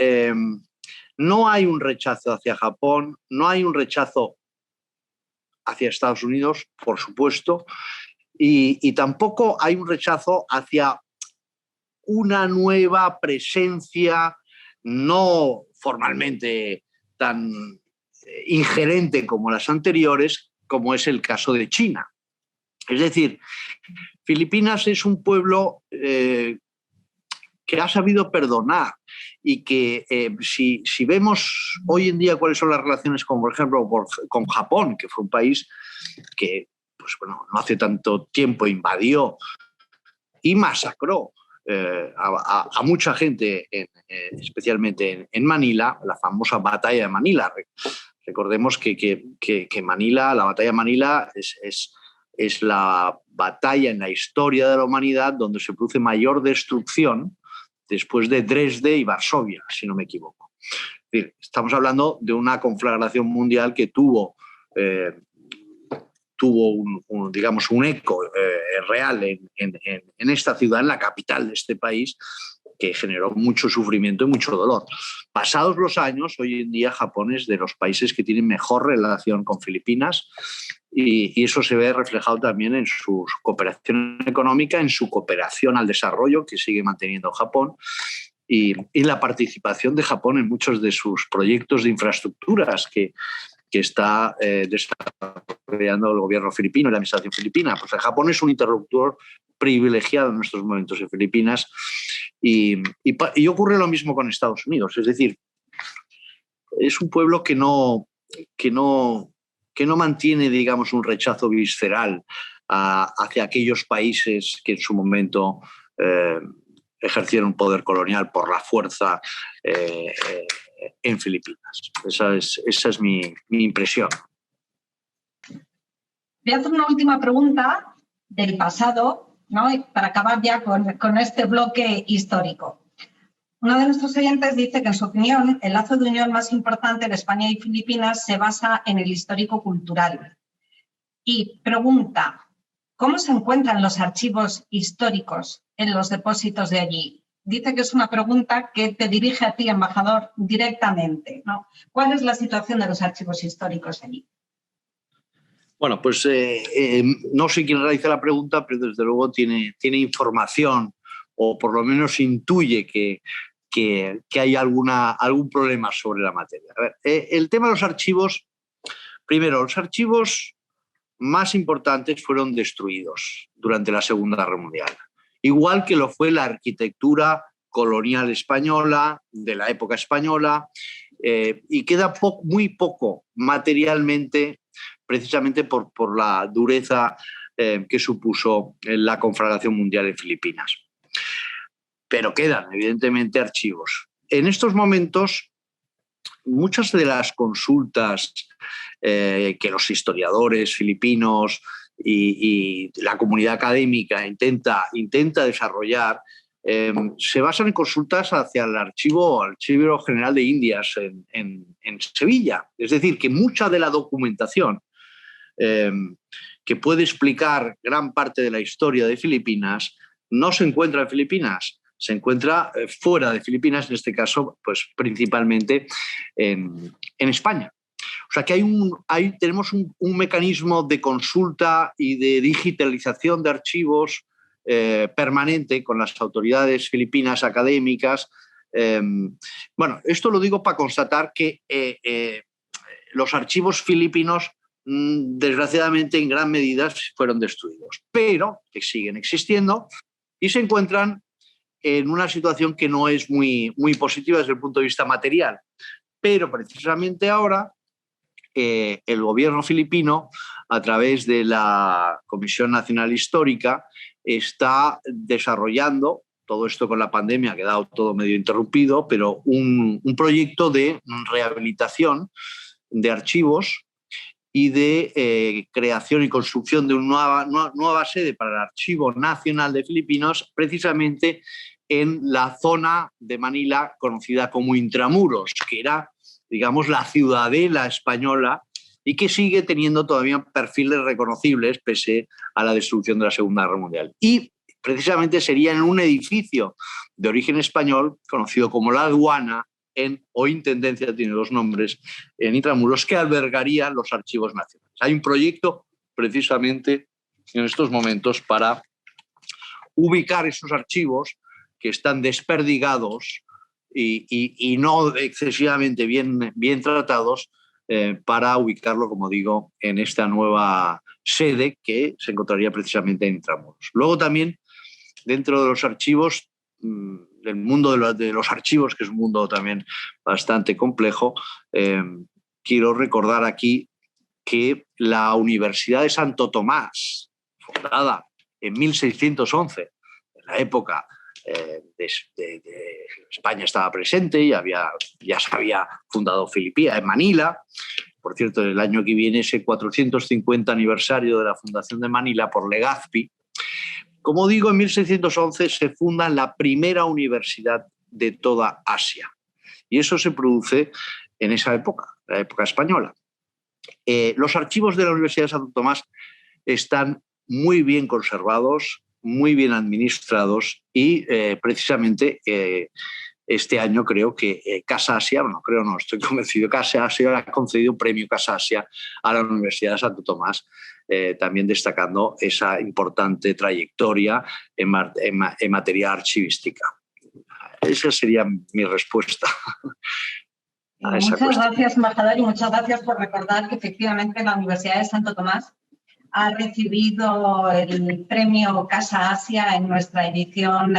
no hay un rechazo hacia Japón, no hay un rechazo hacia Estados Unidos, por supuesto, y tampoco hay un rechazo hacia una nueva presencia no formalmente tan ingerente como las anteriores, como es el caso de China. Es decir, Filipinas es un pueblo que ha sabido perdonar y que si vemos hoy en día cuáles son las relaciones con, por ejemplo, con Japón, que fue un país que pues, bueno, no hace tanto tiempo invadió y masacró a mucha gente, especialmente en Manila, la famosa batalla de Manila. Recordemos que Manila, la batalla de Manila es la batalla en la historia de la humanidad donde se produce mayor destrucción después de Dresde y Varsovia, si no me equivoco. Es decir, estamos hablando de una conflagración mundial que tuvo un eco real en esta ciudad, en la capital de este país, que generó mucho sufrimiento y mucho dolor. Pasados los años, hoy en día Japón es de los países que tienen mejor relación con Filipinas y eso se ve reflejado también en su cooperación económica, en su cooperación al desarrollo que sigue manteniendo Japón y la participación de Japón en muchos de sus proyectos de infraestructuras que está desarrollando el gobierno filipino y la administración filipina. Pues Japón es un interlocutor privilegiado en estos momentos en Filipinas y ocurre lo mismo con Estados Unidos. Es decir, es un pueblo que no mantiene, digamos, un rechazo visceral hacia aquellos países que en su momento ejercieron poder colonial por la fuerza en Filipinas. Esa es mi impresión. Voy a hacer una última pregunta del pasado, ¿no? Para acabar ya con este bloque histórico. Uno de nuestros oyentes dice que, en su opinión, el lazo de unión más importante de España y Filipinas se basa en el histórico-cultural. Y pregunta, ¿cómo se encuentran los archivos históricos en los depósitos de allí? Dice que es una pregunta que te dirige a ti, embajador, directamente, ¿no? ¿Cuál es la situación de los archivos históricos allí? Bueno, pues no sé quién realiza la pregunta, pero desde luego tiene información o por lo menos intuye que hay algún problema sobre la materia. A ver, el tema de los archivos, primero, los archivos más importantes fueron destruidos durante la Segunda Guerra Mundial, igual que lo fue la arquitectura colonial española, de la época española, y queda muy poco materialmente precisamente por la dureza que supuso la conflagración mundial en Filipinas. Pero quedan, evidentemente, archivos. En estos momentos, muchas de las consultas que los historiadores filipinos y la comunidad académica intenta desarrollar se basan en consultas hacia el Archivo General de Indias en Sevilla. Es decir, que mucha de la documentación que puede explicar gran parte de la historia de Filipinas no se encuentra en Filipinas, se encuentra fuera de Filipinas, en este caso, pues principalmente en España. O sea que tenemos un mecanismo de consulta y de digitalización de archivos permanente con las autoridades filipinas académicas. Bueno, esto lo digo para constatar que los archivos filipinos desgraciadamente en gran medida fueron destruidos, pero que siguen existiendo y se encuentran en una situación que no es muy positiva desde el punto de vista material. Pero precisamente ahora el gobierno filipino, a través de la Comisión Nacional Histórica, está desarrollando, todo esto con la pandemia ha quedado todo medio interrumpido, pero un proyecto de rehabilitación de archivos y de creación y construcción de una nueva sede para el Archivo Nacional de Filipinos, precisamente en la zona de Manila conocida como Intramuros, que era, digamos, la ciudadela española y que sigue teniendo todavía perfiles reconocibles pese a la destrucción de la Segunda Guerra Mundial. Y precisamente sería en un edificio de origen español conocido como la Aduana o Intendencia, tiene dos nombres, en Intramuros, que albergaría los archivos nacionales. Hay un proyecto precisamente en estos momentos para ubicar esos archivos que están desperdigados y no excesivamente bien tratados, para ubicarlo, como digo, en esta nueva sede que se encontraría precisamente en Intramuros. Luego también, dentro de los archivos, del mundo de los archivos, que es un mundo también bastante complejo, quiero recordar aquí que la Universidad de Santo Tomás, fundada en 1611, en la época de España estaba presente, ya se había fundado Filipinas en Manila. Por cierto, el año que viene ese 450 aniversario de la fundación de Manila por Legazpi. Como digo, en 1611 se funda la primera universidad de toda Asia. Y eso se produce en esa época, la época española. Los archivos de la Universidad de Santo Tomás están muy bien conservados, muy bien administrados y precisamente este año creo que Casa Asia, estoy convencido, Casa Asia ha concedido un premio Casa Asia a la Universidad de Santo Tomás, también destacando esa importante trayectoria en materia archivística. Esa sería mi respuesta. Muchas gracias, embajador, y muchas gracias por recordar que efectivamente la Universidad de Santo Tomás ha recibido el premio Casa Asia en nuestra edición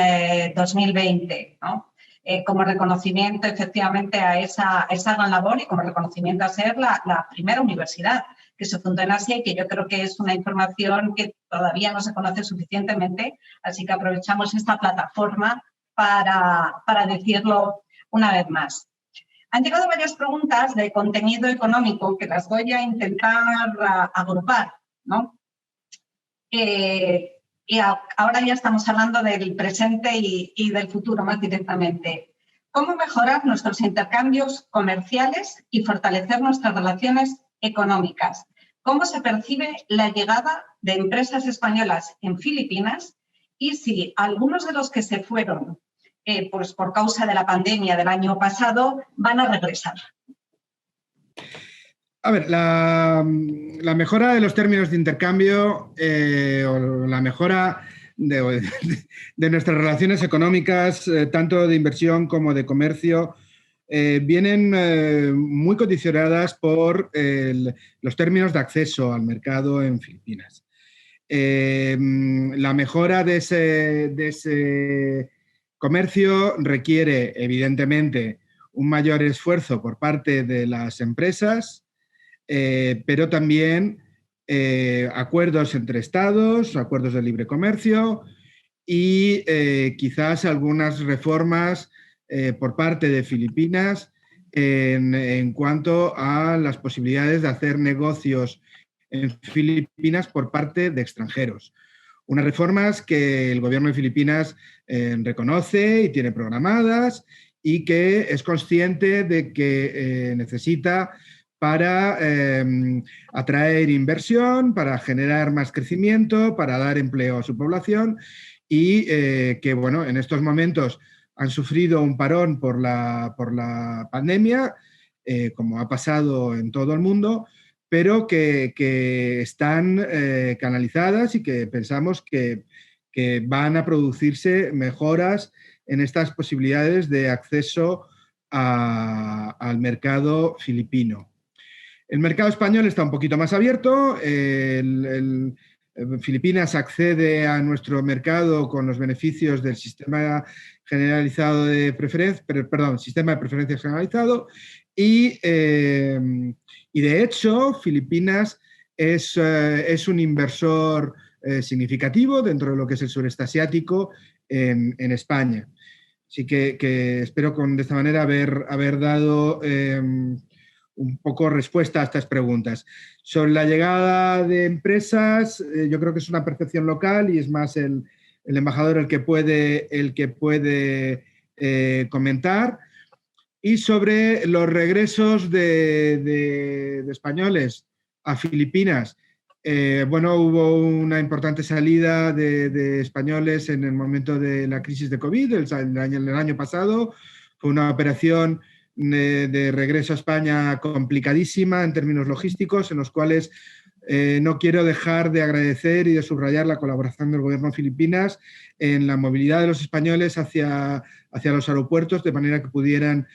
2020, ¿no? Como reconocimiento efectivamente a esa gran labor y como reconocimiento a ser la primera universidad que se fundó en Asia y que yo creo que es una información que todavía no se conoce suficientemente, así que aprovechamos esta plataforma para decirlo una vez más. Han llegado varias preguntas de contenido económico que las voy a intentar agrupar, ¿no? Y ahora ya estamos hablando del presente y del futuro más directamente. ¿Cómo mejorar nuestros intercambios comerciales y fortalecer nuestras relaciones económicas? ¿Cómo se percibe la llegada de empresas españolas en Filipinas? Y si algunos de los que se fueron pues por causa de la pandemia del año pasado van a regresar. A ver, la mejora de los términos de intercambio o la mejora de nuestras relaciones económicas, tanto de inversión como de comercio, vienen muy condicionadas por los términos de acceso al mercado en Filipinas. La mejora de ese comercio requiere, evidentemente, un mayor esfuerzo por parte de las empresas, pero también acuerdos entre estados, acuerdos de libre comercio y quizás algunas reformas por parte de Filipinas en cuanto a las posibilidades de hacer negocios en Filipinas por parte de extranjeros. Unas reformas que el gobierno de Filipinas reconoce y tiene programadas y que es consciente de que necesita para atraer inversión, para generar más crecimiento, para dar empleo a su población y que, bueno, en estos momentos han sufrido un parón por la pandemia, como ha pasado en todo el mundo, pero que están canalizadas y que pensamos que van a producirse mejoras en estas posibilidades de acceso al mercado filipino. El mercado español está un poquito más abierto. Filipinas accede a nuestro mercado con los beneficios del sistema generalizado de preferencias, sistema de preferencias generalizado y de hecho Filipinas es un inversor significativo dentro de lo que es el sureste asiático en España. Así que espero de esta manera haber dado un poco respuesta a estas preguntas. Sobre la llegada de empresas, yo creo que es una percepción local y es más el embajador el que puede comentar. Y sobre los regresos de españoles a Filipinas, bueno, hubo una importante salida de españoles en el momento de la crisis de COVID, el año pasado. Fue una operación de regreso a España complicadísima en términos logísticos, en los cuales no quiero dejar de agradecer y de subrayar la colaboración del gobierno de Filipinas en la movilidad de los españoles hacia los aeropuertos, de manera que pudieran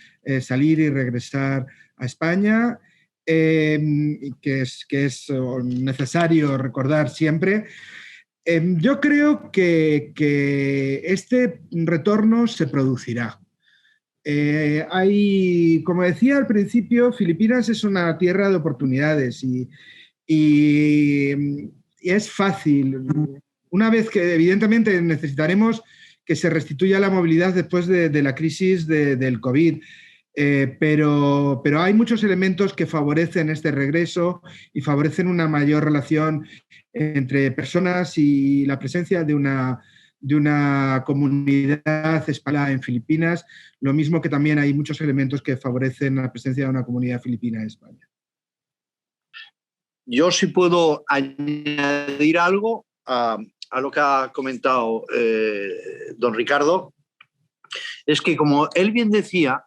salir y regresar a España, que es necesario recordar siempre. Yo creo que este retorno se producirá. Como decía al principio, Filipinas es una tierra de oportunidades y es fácil. Una vez que, evidentemente, necesitaremos que se restituya la movilidad después de la crisis del COVID, pero hay muchos elementos que favorecen este regreso y favorecen una mayor relación entre personas y la presencia de una comunidad española en Filipinas, lo mismo que también hay muchos elementos que favorecen la presencia de una comunidad filipina en España. Yo sí puedo añadir algo a lo que ha comentado don Ricardo. Es que, como él bien decía,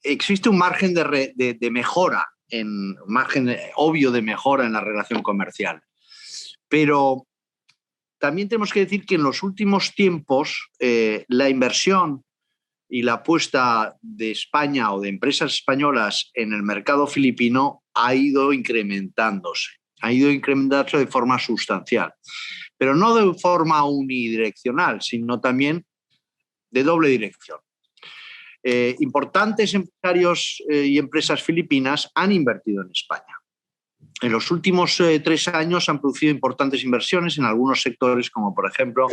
existe un margen de mejora, un margen obvio de mejora en la relación comercial. Pero también tenemos que decir que en los últimos tiempos la inversión y la apuesta de España o de empresas españolas en el mercado filipino ha ido incrementándose de forma sustancial, pero no de forma unidireccional, sino también de doble dirección. Importantes empresarios y empresas filipinas han invertido en España. En los últimos 3 años han producido importantes inversiones en algunos sectores, como por ejemplo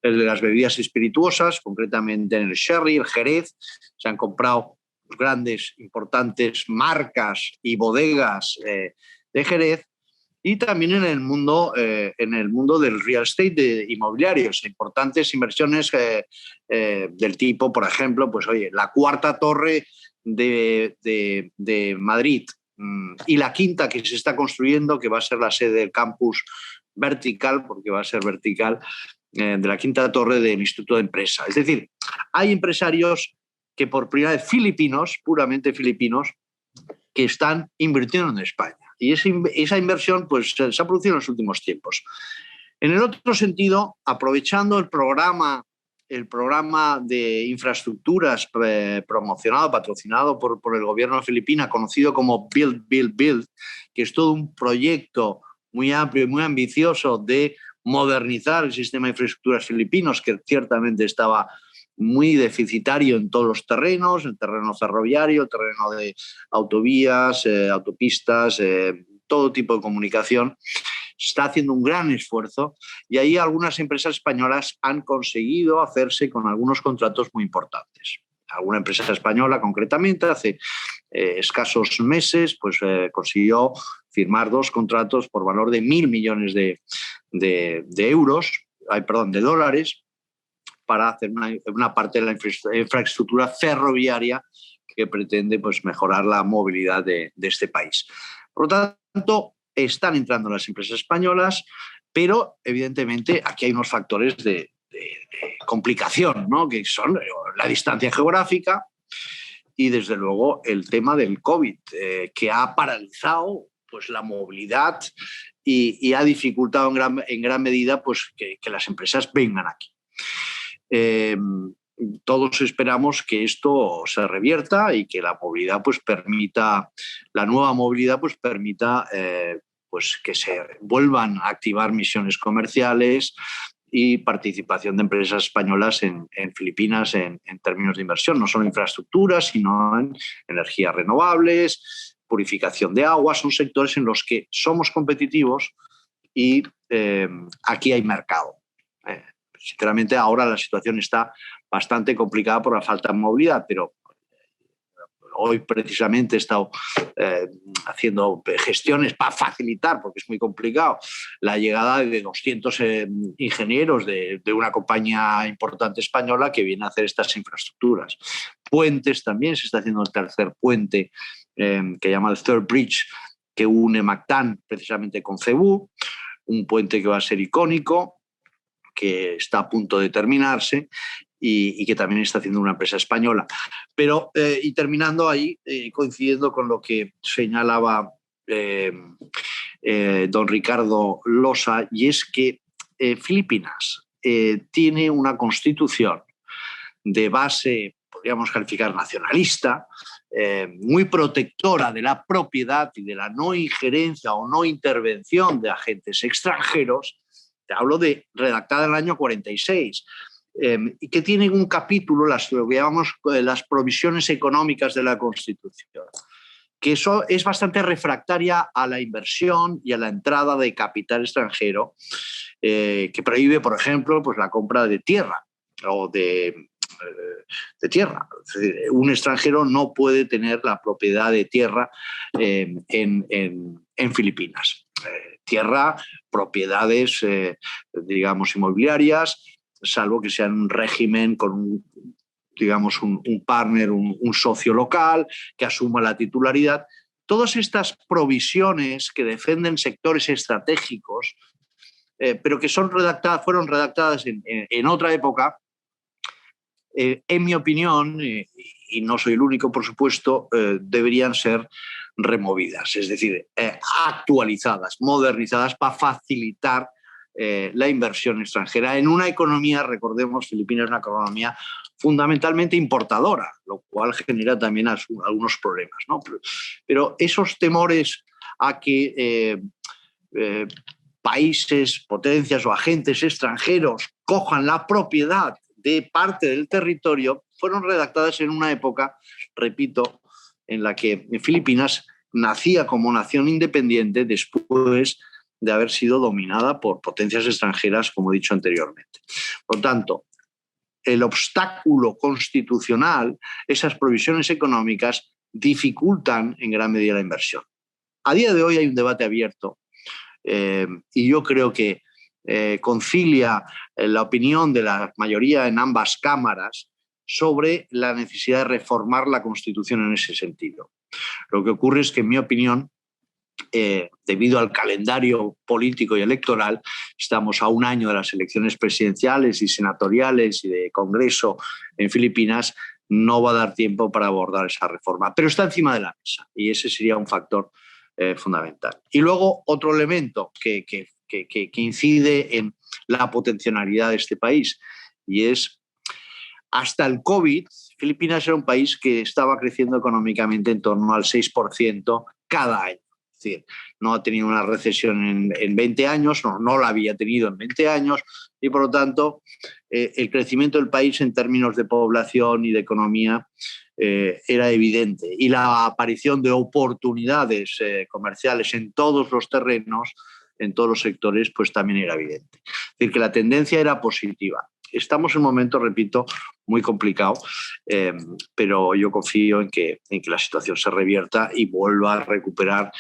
el de las bebidas espirituosas, concretamente en el sherry, el jerez. Se han comprado grandes, importantes marcas y bodegas de jerez, y también en el mundo del real estate, de inmobiliarios, importantes inversiones del tipo, por ejemplo, pues oye, la 4ª torre de Madrid y la 5ª que se está construyendo, que va a ser la sede del campus vertical, porque va a ser vertical, de la 5ª torre del Instituto de Empresa. Es decir, hay empresarios que por primera vez filipinos, puramente filipinos, que están invirtiendo en España. Y esa inversión pues, se ha producido en los últimos tiempos. En el otro sentido, aprovechando el programa de infraestructuras patrocinado por el gobierno de Filipinas, conocido como Build, Build, Build, que es todo un proyecto muy amplio y muy ambicioso de modernizar el sistema de infraestructuras filipinos, que ciertamente estaba muy deficitario en todos los terrenos, el terreno ferroviario, el terreno de autovías, autopistas, todo tipo de comunicación. Se está haciendo un gran esfuerzo y ahí algunas empresas españolas han conseguido hacerse con algunos contratos muy importantes. Alguna empresa española concretamente hace escasos meses pues, consiguió firmar 2 contratos por valor de 1.000 millones de dólares para hacer una parte de la infraestructura ferroviaria que pretende pues, mejorar la movilidad de este país. Por lo tanto, están entrando las empresas españolas, pero evidentemente aquí hay unos factores de complicación, ¿no? Que son la distancia geográfica y desde luego el tema del COVID, que ha paralizado pues, la movilidad y ha dificultado en gran medida pues, que las empresas vengan aquí. Todos esperamos que esto se revierta y que la movilidad pues permita, la nueva movilidad pues permita pues que se vuelvan a activar misiones comerciales y participación de empresas españolas en Filipinas en términos de inversión, no solo en infraestructuras, sino en energías renovables, purificación de agua. Son sectores en los que somos competitivos y aquí hay mercado. Sinceramente, ahora la situación está bastante complicada por la falta de movilidad, pero hoy precisamente he estado haciendo gestiones para facilitar, porque es muy complicado, la llegada de 200 ingenieros de una compañía importante española que viene a hacer estas infraestructuras. Puentes también, se está haciendo el tercer puente que llama el Third Bridge, que une Mactán precisamente con Cebú, un puente que va a ser icónico, que está a punto de terminarse y que también está haciendo una empresa española. Pero, y terminando ahí, coincidiendo con lo que señalaba don Ricardo Losa, y es que Filipinas tiene una constitución de base, podríamos calificar nacionalista, muy protectora de la propiedad y de la no injerencia o no intervención de agentes extranjeros. Te hablo de redactada en el año 46, y que tiene un capítulo, lo que llamamos las provisiones económicas de la Constitución, que eso es bastante refractaria a la inversión y a la entrada de capital extranjero, que prohíbe, por ejemplo, pues la compra de tierra o de tierra. Un extranjero no puede tener la propiedad de tierra en Filipinas. Tierra, propiedades, digamos, inmobiliarias, salvo que sean un régimen con un partner, un socio local que asuma la titularidad. Todas estas provisiones que defienden sectores estratégicos, pero que fueron redactadas en otra época, en mi opinión, y no soy el único, por supuesto, deberían ser removidas, es decir, actualizadas, modernizadas para facilitar la inversión extranjera en una economía, recordemos, Filipinas es una economía fundamentalmente importadora, lo cual genera también algunos problemas, ¿no? Pero esos temores a que países, potencias o agentes extranjeros cojan la propiedad de parte del territorio fueron redactadas en una época, repito, en la que Filipinas nacía como nación independiente después de haber sido dominada por potencias extranjeras, como he dicho anteriormente. Por lo tanto, el obstáculo constitucional, esas provisiones económicas, dificultan en gran medida la inversión. A día de hoy hay un debate abierto y yo creo que concilia la opinión de la mayoría en ambas cámaras sobre la necesidad de reformar la Constitución en ese sentido. Lo que ocurre es que, en mi opinión, debido al calendario político y electoral, estamos a un año de las elecciones presidenciales y senatoriales y de Congreso en Filipinas, no va a dar tiempo para abordar esa reforma, pero está encima de la mesa y ese sería un factor fundamental. Y luego otro elemento que incide en la potencialidad de este país, y es, hasta el COVID, Filipinas era un país que estaba creciendo económicamente en torno al 6% cada año. Es decir, no ha tenido una recesión en 20 años, no la había tenido en 20 años, y por lo tanto el crecimiento del país en términos de población y de economía era evidente, y la aparición de oportunidades comerciales en todos los terrenos, en todos los sectores, pues también era evidente. Es decir, que la tendencia era positiva. Estamos en un momento, repito, muy complicado, pero yo confío en que la situación se revierta y vuelva a recuperar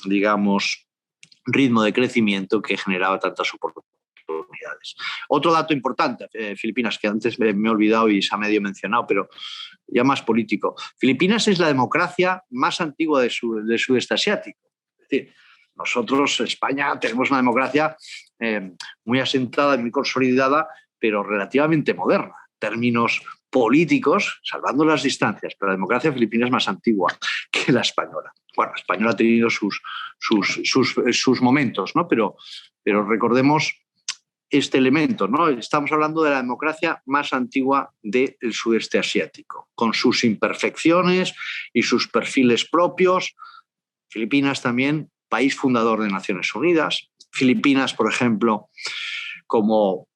digamos, ritmo de crecimiento que generaba tantas oportunidades. Otro dato importante, Filipinas, que antes me he olvidado y se ha medio mencionado, pero ya más político. Filipinas es la democracia más antigua del sudeste asiático. Es decir, nosotros, España, tenemos una democracia muy asentada y muy consolidada, pero relativamente moderna. En términos políticos, salvando las distancias, pero la democracia filipina es más antigua que la española. Bueno, la española ha tenido sus momentos, ¿no? Pero recordemos este elemento, ¿no? Estamos hablando de la democracia más antigua del sudeste asiático, con sus imperfecciones y sus perfiles propios. Filipinas también, país fundador de Naciones Unidas. Filipinas, por ejemplo, como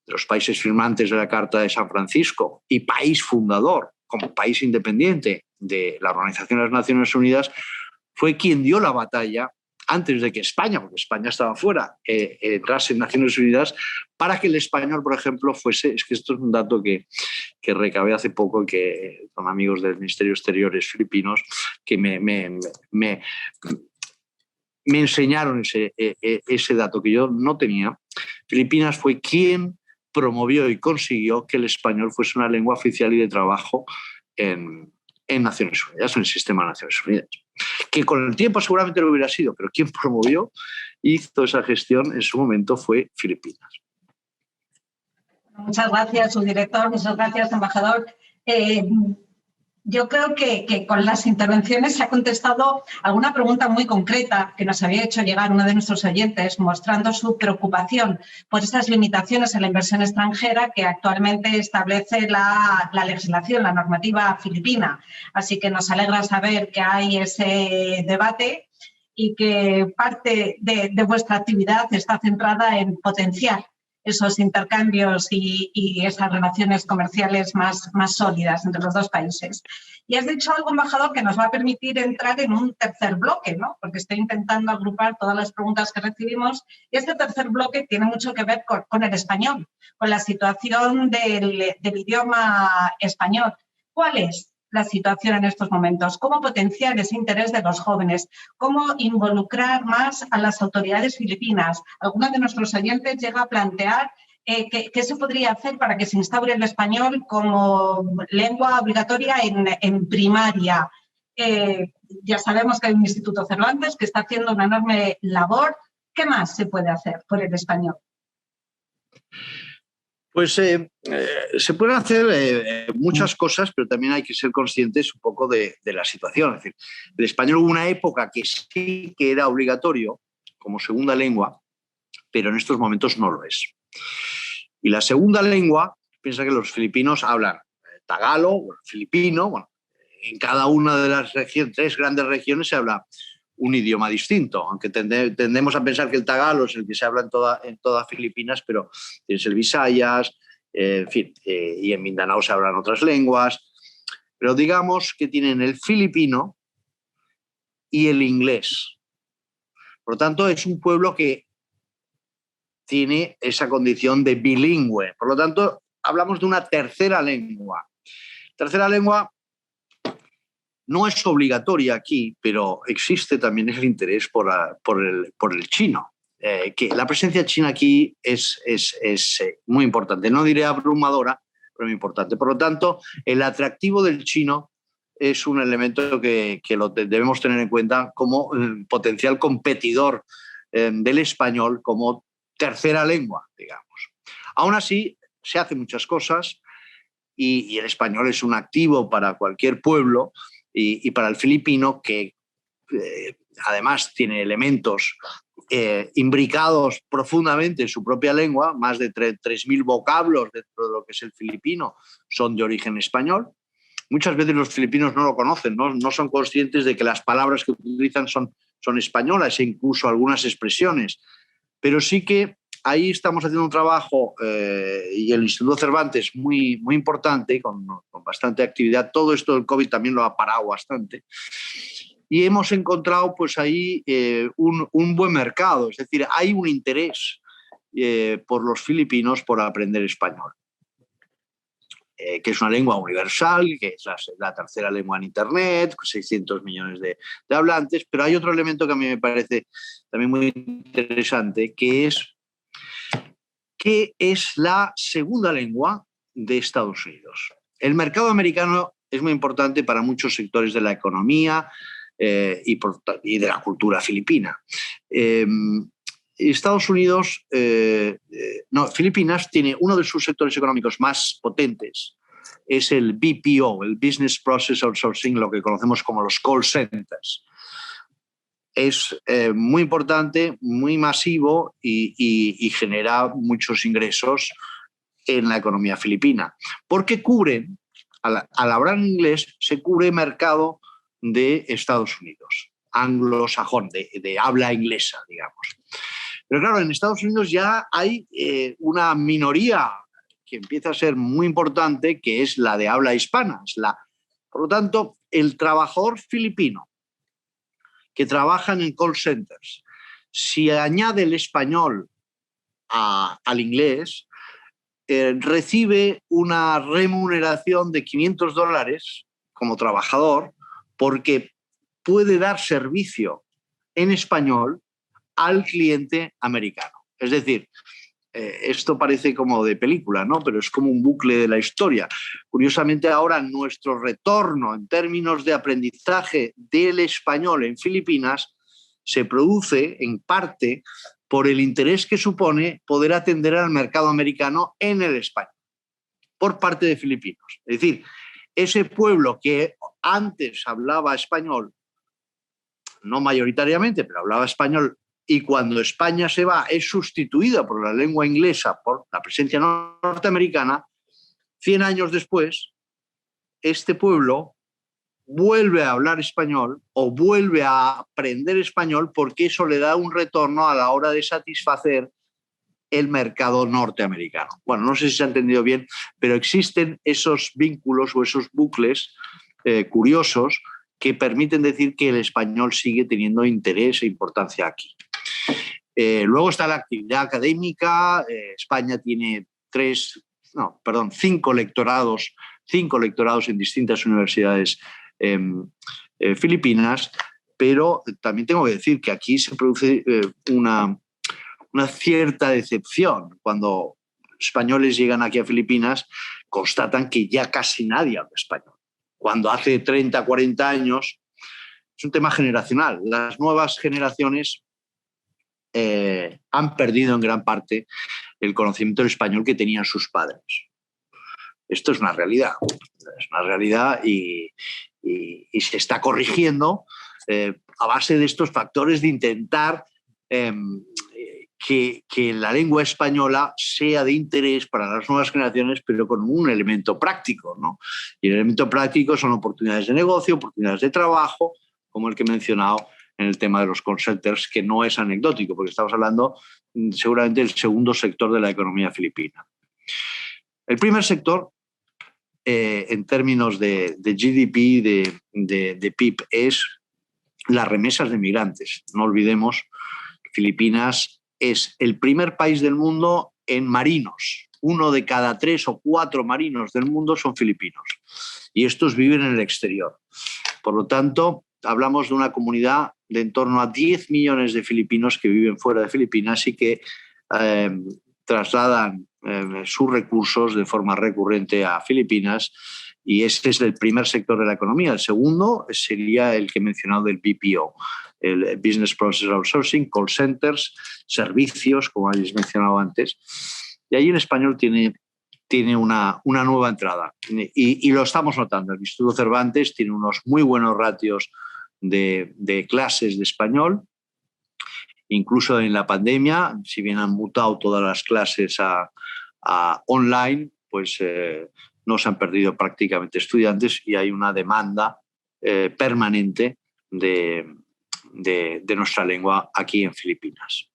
los países firmantes de la Carta de San Francisco y país fundador, como país independiente de la Organización de las Naciones Unidas, fue quien dio la batalla antes de que España, porque España estaba fuera, entrase en Naciones Unidas, para que el español, por ejemplo, fuese, es que esto es un dato que recabé hace poco, que con amigos del Ministerio de Exteriores filipinos, que me enseñaron ese dato que yo no tenía. Filipinas fue quien promovió y consiguió que el español fuese una lengua oficial y de trabajo en Naciones Unidas, en el sistema de Naciones Unidas. Que con el tiempo seguramente lo hubiera sido, pero quien promovió y hizo esa gestión en su momento fue Filipinas. Muchas gracias, subdirector, muchas gracias, embajador. Yo creo que con las intervenciones se ha contestado alguna pregunta muy concreta que nos había hecho llegar uno de nuestros oyentes, mostrando su preocupación por esas limitaciones en la inversión extranjera que actualmente establece la legislación, la normativa filipina. Así que nos alegra saber que hay ese debate y que parte de vuestra actividad está centrada en potenciar esos intercambios y esas relaciones comerciales más sólidas entre los dos países. Y has dicho algo, embajador, que nos va a permitir entrar en un tercer bloque, ¿no? Porque estoy intentando agrupar todas las preguntas que recibimos, y este tercer bloque tiene mucho que ver con el español, con la situación del idioma español. ¿Cuál es la situación en estos momentos? ¿Cómo potenciar ese interés de los jóvenes? ¿Cómo involucrar más a las autoridades filipinas? Algunos de nuestros oyentes llega a plantear qué se podría hacer para que se instaure el español como lengua obligatoria en primaria. Ya sabemos que hay un Instituto Cervantes que está haciendo una enorme labor. ¿Qué más se puede hacer por el español? Pues se pueden hacer muchas cosas, pero también hay que ser conscientes un poco de la situación. Es decir, el español hubo una época que sí que era obligatorio como segunda lengua, pero en estos momentos no lo es. Y la segunda lengua, piensa que los filipinos hablan tagalo, filipino, bueno, en cada una de las regiones, 3 grandes regiones se habla un idioma distinto, aunque tendemos a pensar que el tagalo es el que se habla en todas Filipinas, pero tienes el visayas, en fin, y en Mindanao se hablan otras lenguas, pero digamos que tienen el filipino y el inglés. Por lo tanto, es un pueblo que tiene esa condición de bilingüe. Por lo tanto, hablamos de una tercera lengua. Tercera lengua no es obligatoria aquí, pero existe también el interés por el chino. Que la presencia china aquí es muy importante. No diré abrumadora, pero muy importante. Por lo tanto, el atractivo del chino es un elemento que lo debemos tener en cuenta como potencial competidor del español como tercera lengua, digamos. Aún así, se hacen muchas cosas y el español es un activo para cualquier pueblo y para el filipino, que además tiene elementos imbricados profundamente en su propia lengua. Más de 3.000 vocablos dentro de lo que es el filipino son de origen español. Muchas veces los filipinos no lo conocen, no son conscientes de que las palabras que utilizan son españolas, e incluso algunas expresiones Pero sí que ahí estamos haciendo un trabajo y el Instituto Cervantes muy, muy importante, con bastante actividad. Todo esto del COVID también lo ha parado bastante. Y hemos encontrado pues ahí un buen mercado, es decir, hay un interés por los filipinos por aprender español, que es una lengua universal, que es la tercera lengua en Internet, con 600 millones de hablantes, pero hay otro elemento que a mí me parece también muy interesante, que es la segunda lengua de Estados Unidos. El mercado americano es muy importante para muchos sectores de la economía y de la cultura filipina. Estados Unidos, Filipinas tiene uno de sus sectores económicos más potentes, es el BPO, el Business Process Outsourcing, lo que conocemos como los call centers. Es muy importante, muy masivo y genera muchos ingresos en la economía filipina, porque cubren, al hablar en inglés, se cubre mercado de Estados Unidos, anglosajón, de habla inglesa, digamos. Pero claro, en Estados Unidos ya hay una minoría que empieza a ser muy importante, que es la de habla hispana. Por lo tanto, el trabajador filipino que trabajan en call centers, si añade el español al inglés, recibe una remuneración de $500 como trabajador, porque puede dar servicio en español al cliente americano. Es decir, esto parece como de película, ¿no? Pero es como un bucle de la historia. Curiosamente, ahora nuestro retorno en términos de aprendizaje del español en Filipinas se produce en parte por el interés que supone poder atender al mercado americano en el español, por parte de filipinos. Es decir, ese pueblo que antes hablaba español, no mayoritariamente, pero hablaba español, y cuando España se va es sustituida por la lengua inglesa, por la presencia norteamericana, 100 años después, este pueblo vuelve a hablar español o vuelve a aprender español, porque eso le da un retorno a la hora de satisfacer el mercado norteamericano. Bueno, no sé si se ha entendido bien, pero existen esos vínculos o esos bucles curiosos que permiten decir que el español sigue teniendo interés e importancia aquí. Luego está la actividad académica. España tiene 5 lectorados en distintas universidades filipinas, pero también tengo que decir que aquí se produce una cierta decepción. Cuando españoles llegan aquí a Filipinas, constatan que ya casi nadie habla español. Cuando hace 30, 40 años, es un tema generacional. Las nuevas generaciones han perdido en gran parte el conocimiento del español que tenían sus padres. Esto es una realidad. Es una realidad y se está corrigiendo a base de estos factores de intentar que la lengua española sea de interés para las nuevas generaciones, pero con un elemento práctico, ¿no? Y el elemento práctico son oportunidades de negocio, oportunidades de trabajo, como el que he mencionado en el tema de los call centers, que no es anecdótico, porque estamos hablando seguramente del segundo sector de la economía filipina. El primer sector, en términos de GDP, de PIB, es las remesas de migrantes. No olvidemos que Filipinas es el primer país del mundo en marinos. 1 de cada 3 o 4 marinos del mundo son filipinos. Y estos viven en el exterior. Por lo tanto, hablamos de una comunidad de en torno a 10 millones de filipinos que viven fuera de Filipinas y que trasladan sus recursos de forma recurrente a Filipinas, y ese es el primer sector de la economía. El segundo sería el que he mencionado del BPO, el Business Process Outsourcing, call centers, servicios, como habéis mencionado antes. Y ahí el español tiene una nueva entrada y lo estamos notando. El Instituto Cervantes tiene unos muy buenos ratios de clases de español. Incluso en la pandemia, si bien han mutado todas las clases a online, pues no se han perdido prácticamente estudiantes y hay una demanda permanente de nuestra lengua aquí en Filipinas.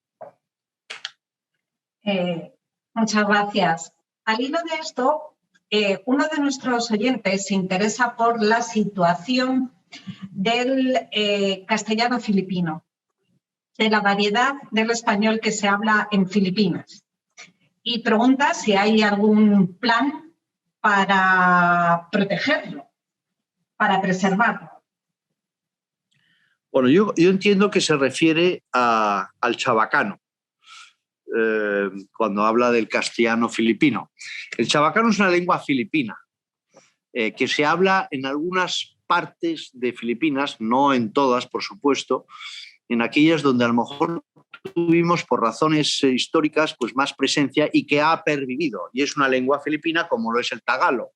Muchas gracias. Al hilo de esto, uno de nuestros oyentes se interesa por la situación del castellano filipino, de la variedad del español que se habla en Filipinas. Y pregunta si hay algún plan para protegerlo, para preservarlo. Bueno, yo entiendo que se refiere al chabacano, cuando habla del castellano filipino. El chabacano es una lengua filipina, que se habla en algunas partes de Filipinas, no en todas, por supuesto, en aquellas donde a lo mejor tuvimos por razones históricas pues más presencia y que ha pervivido. Y es una lengua filipina como lo es el tagalo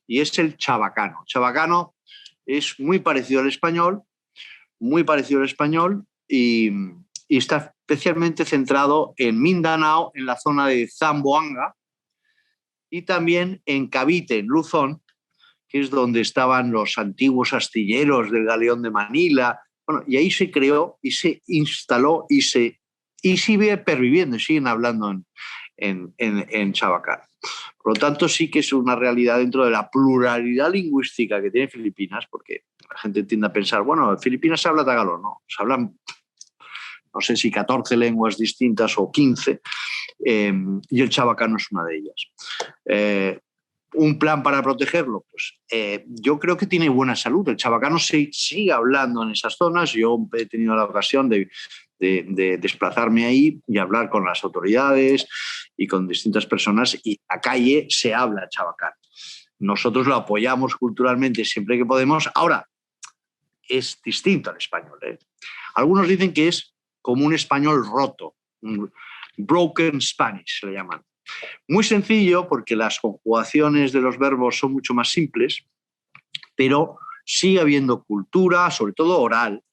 y es el chabacano. Chabacano es muy parecido al español, y está especialmente centrado en Mindanao, en la zona de Zamboanga, y también en Cavite, en Luzón, que es donde estaban los antiguos astilleros del galeón de Manila. Bueno, y ahí se creó y se instaló y sigue perviviendo, y siguen hablando en chabacano. Por lo tanto, sí que es una realidad dentro de la pluralidad lingüística que tiene Filipinas, porque la gente tiende a pensar, bueno, en Filipinas se habla tagalo. No, se hablan, no sé si 14 lenguas distintas o 15, y el chabacano es una de ellas. ¿Un plan para protegerlo? Pues yo creo que tiene buena salud. El chabacano se sigue hablando en esas zonas. Yo he tenido la ocasión de desplazarme ahí y hablar con las autoridades y con distintas personas, y en la calle se habla chabacano. Nosotros lo apoyamos culturalmente siempre que podemos. Ahora, es distinto al español, ¿eh? Algunos dicen que es como un español roto, un broken Spanish se le llaman. Muy sencillo porque las conjugaciones de los verbos son mucho más simples, pero sigue habiendo cultura, sobre todo oral,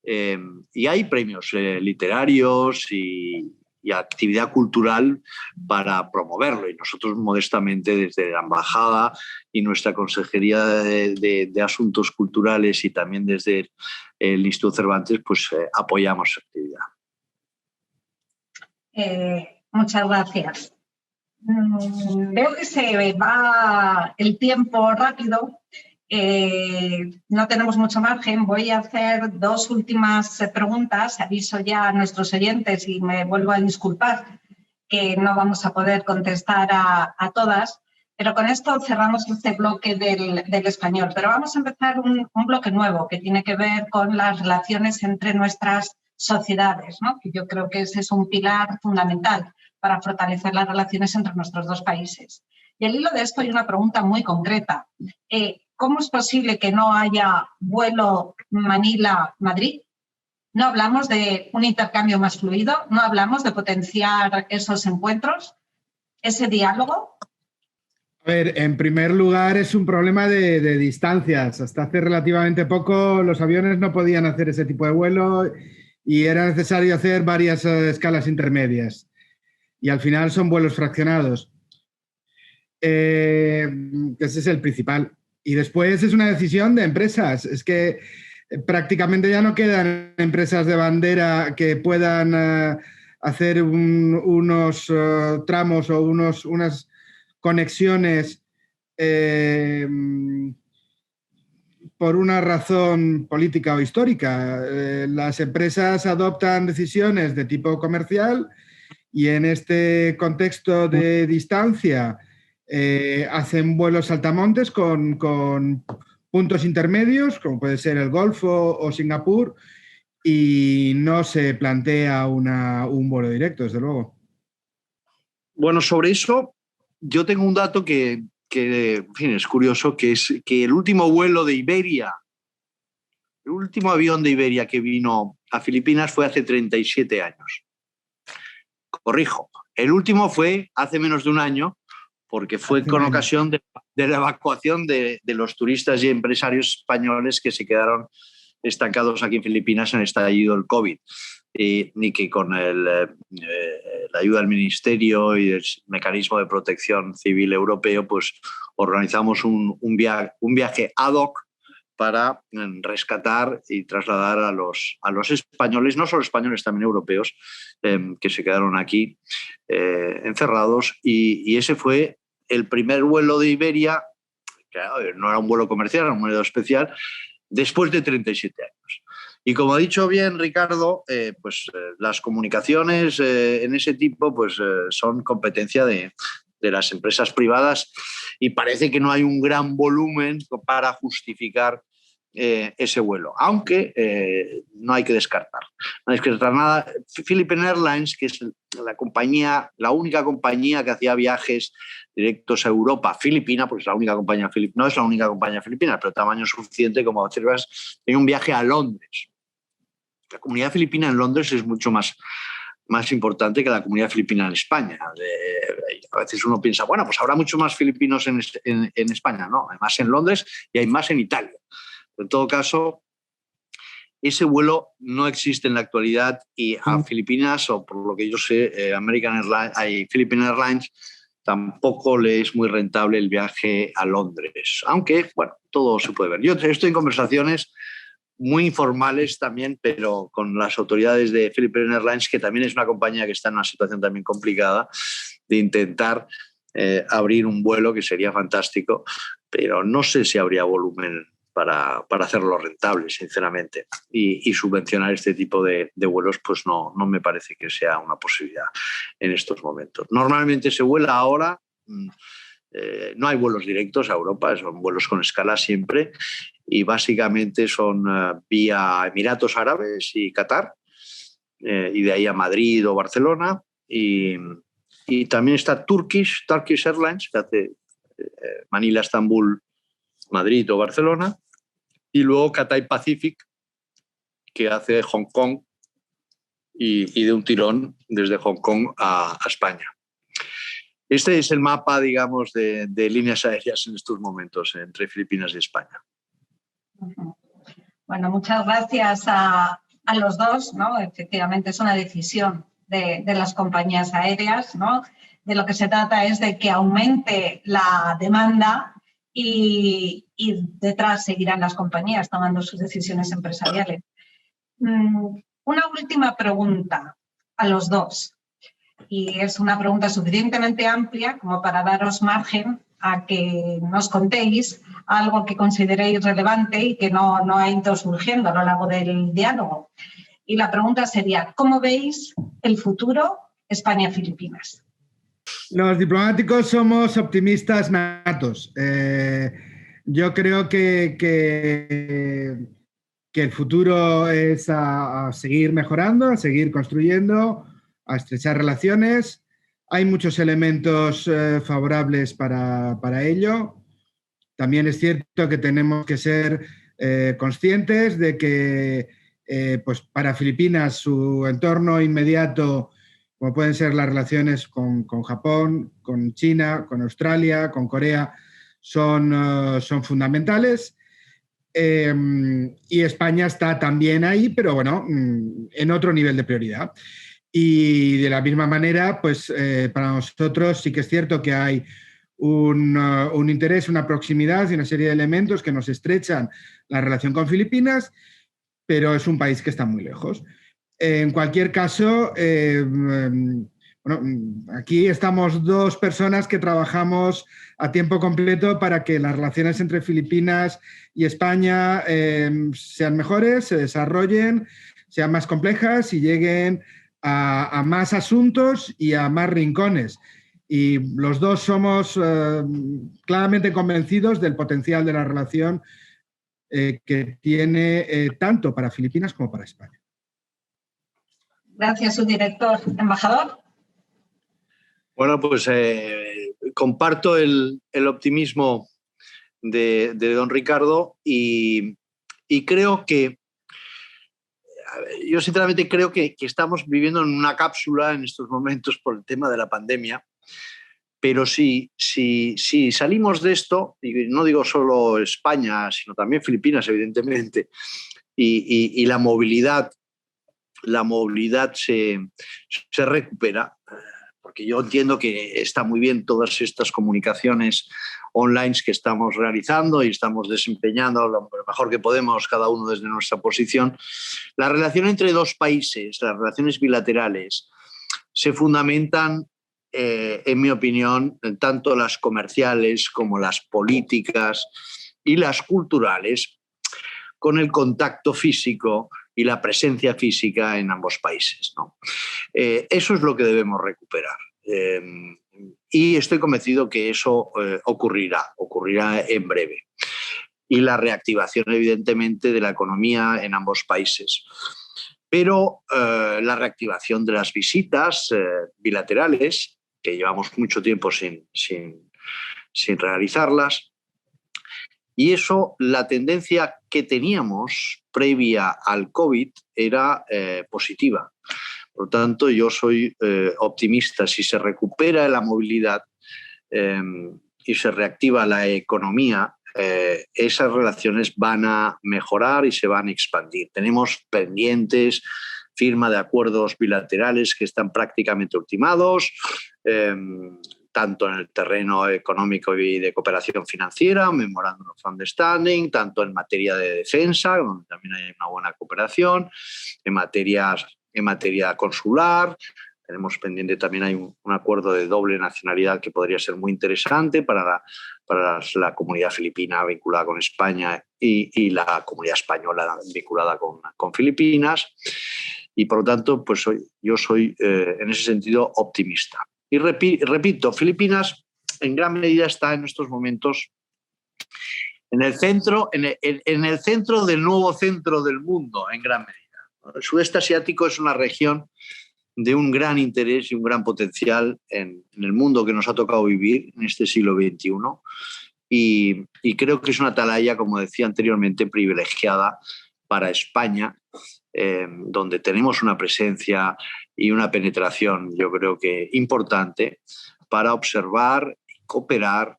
y hay premios literarios y actividad cultural para promoverlo. Y nosotros modestamente desde la Embajada y nuestra Consejería de Asuntos Culturales y también desde el Instituto Cervantes pues apoyamos su actividad. Muchas gracias. Veo que se va el tiempo rápido. No tenemos mucho margen. Voy a hacer dos últimas preguntas. Aviso ya a nuestros oyentes y me vuelvo a disculpar que no vamos a poder contestar a todas, pero con esto cerramos este bloque del español. Pero vamos a empezar un bloque nuevo que tiene que ver con las relaciones entre nuestras sociedades, ¿no? Que yo creo que ese es un pilar fundamental para fortalecer las relaciones entre nuestros dos países. Y al hilo de esto hay una pregunta muy concreta. ¿Cómo es posible que no haya vuelo Manila-Madrid? ¿No hablamos de un intercambio más fluido? ¿No hablamos de potenciar esos encuentros, ese diálogo? A ver, en primer lugar es un problema de distancias. Hasta hace relativamente poco los aviones no podían hacer ese tipo de vuelo y era necesario hacer varias escalas intermedias. Y al final son vuelos fraccionados. Ese es el principal. Y después es una decisión de empresas. Es que prácticamente ya no quedan empresas de bandera que puedan hacer unos tramos o unas conexiones por una razón política o histórica. Las empresas adoptan decisiones de tipo comercial y en este contexto de distancia hacen vuelos saltamontes con puntos intermedios, como puede ser el Golfo o Singapur, y no se plantea un vuelo directo, desde luego. Bueno, sobre eso yo tengo un dato que en fin, es curioso, que es que el último vuelo de Iberia, el último avión de Iberia que vino a Filipinas fue hace 37 años. Corrijo, el último fue hace menos de un año, porque fue con ocasión de la evacuación de los turistas y empresarios españoles que se quedaron estancados aquí en Filipinas en el estallido del COVID. Ni que con la ayuda del Ministerio y del Mecanismo de Protección Civil Europeo, pues organizamos un viaje ad hoc para rescatar y trasladar a los españoles, no solo españoles, también europeos, que se quedaron aquí encerrados. Y ese fue el primer vuelo de Iberia, que no era un vuelo comercial, era un vuelo especial, después de 37 años. Y como ha dicho bien Ricardo, las comunicaciones en ese tipo son competencia de las empresas privadas, y parece que no hay un gran volumen para justificar ese vuelo, aunque no hay que descartar. No hay que descartar nada. Philippine Airlines, que es la única compañía que hacía viajes directos a Europa, Filipina, porque es la única compañía filipina, no es la única compañía filipina, pero tamaño suficiente como tenía un viaje a Londres. La comunidad filipina en Londres es mucho más importante que la comunidad filipina en España. A veces uno piensa, bueno, pues habrá muchos más filipinos en España. No, hay más en Londres y hay más en Italia. En todo caso, ese vuelo no existe en la actualidad, y a Filipinas, o por lo que yo sé, Philippine Airlines tampoco le es muy rentable el viaje a Londres. Aunque, bueno, todo se puede ver. Yo estoy en conversaciones muy informales también, pero con las autoridades de Philippine Airlines, que también es una compañía que está en una situación también complicada, de intentar abrir un vuelo, que sería fantástico, pero no sé si habría volumen para hacerlo rentable, sinceramente. Y subvencionar este tipo de vuelos, pues no me parece que sea una posibilidad en estos momentos. Normalmente se vuela ahora, no hay vuelos directos a Europa, son vuelos con escala siempre, y básicamente son vía Emiratos Árabes y Qatar, y de ahí a Madrid o Barcelona. Y también está Turkish Airlines, que hace Manila, Estambul, Madrid o Barcelona, y luego Cathay Pacific, que hace Hong Kong y de un tirón desde Hong Kong a España. Este es el mapa, digamos, de líneas aéreas en estos momentos entre Filipinas y España. Bueno, muchas gracias a los dos, ¿no? Efectivamente es una decisión de las compañías aéreas, ¿no? De lo que se trata es de que aumente la demanda y detrás seguirán las compañías tomando sus decisiones empresariales. Una última pregunta a los dos, y es una pregunta suficientemente amplia como para daros margen a que nos contéis algo que consideréis relevante y que no ha ido surgiendo a lo largo del diálogo. Y la pregunta sería, ¿cómo veis el futuro España-Filipinas? Los diplomáticos somos optimistas natos. Yo creo que el futuro es a seguir mejorando, a seguir construyendo, a estrechar relaciones. Hay muchos elementos favorables para ello. También es cierto que tenemos que ser conscientes de que pues para Filipinas su entorno inmediato, como pueden ser las relaciones con Japón, con China, con Australia, con Corea, son fundamentales. Y España está también ahí, pero bueno, en otro nivel de prioridad. Y de la misma manera, pues para nosotros sí que es cierto que hay un interés, una proximidad y una serie de elementos que nos estrechan la relación con Filipinas, pero es un país que está muy lejos. En cualquier caso, aquí estamos dos personas que trabajamos a tiempo completo para que las relaciones entre Filipinas y España sean mejores, se desarrollen, sean más complejas y lleguen a más asuntos y a más rincones. Y los dos somos claramente convencidos del potencial de la relación que tiene tanto para Filipinas como para España. Gracias, subdirector. Embajador. Bueno, pues comparto el optimismo de don Ricardo y creo que, yo sinceramente creo que estamos viviendo en una cápsula en estos momentos por el tema de la pandemia, pero si salimos de esto, y no digo solo España, sino también Filipinas, evidentemente, y la movilidad se recupera, porque yo entiendo que está muy bien todas estas comunicaciones online que estamos realizando y estamos desempeñando lo mejor que podemos cada uno desde nuestra posición. La relación entre dos países, las relaciones bilaterales, se fundamentan, en mi opinión, tanto las comerciales como las políticas y las culturales, con el contacto físico y la presencia física en ambos países, ¿no? Eso es lo que debemos recuperar. Y estoy convencido que eso ocurrirá en breve. Y la reactivación, evidentemente, de la economía en ambos países. Pero la reactivación de las visitas bilaterales, que llevamos mucho tiempo sin realizarlas, y eso, la tendencia que teníamos previa al COVID era positiva. Por lo tanto, yo soy optimista. Si se recupera la movilidad y se reactiva la economía, esas relaciones van a mejorar y se van a expandir. Tenemos pendientes firma de acuerdos bilaterales que están prácticamente ultimados, tanto en el terreno económico y de cooperación financiera, Memorandum of Understanding, tanto en materia de defensa, donde también hay una buena cooperación, en materia consular. Tenemos pendiente también, hay un acuerdo de doble nacionalidad que podría ser muy interesante para la comunidad filipina vinculada con España y la comunidad española vinculada con Filipinas. Y por lo tanto, pues yo soy en ese sentido optimista. Y repito, Filipinas en gran medida está en estos momentos en el centro del nuevo centro del mundo, en gran medida. El sudeste asiático es una región de un gran interés y un gran potencial en el mundo que nos ha tocado vivir en este siglo XXI. Y creo que es una atalaya, como decía anteriormente, privilegiada para España, donde tenemos una presencia y una penetración, yo creo que importante, para observar, cooperar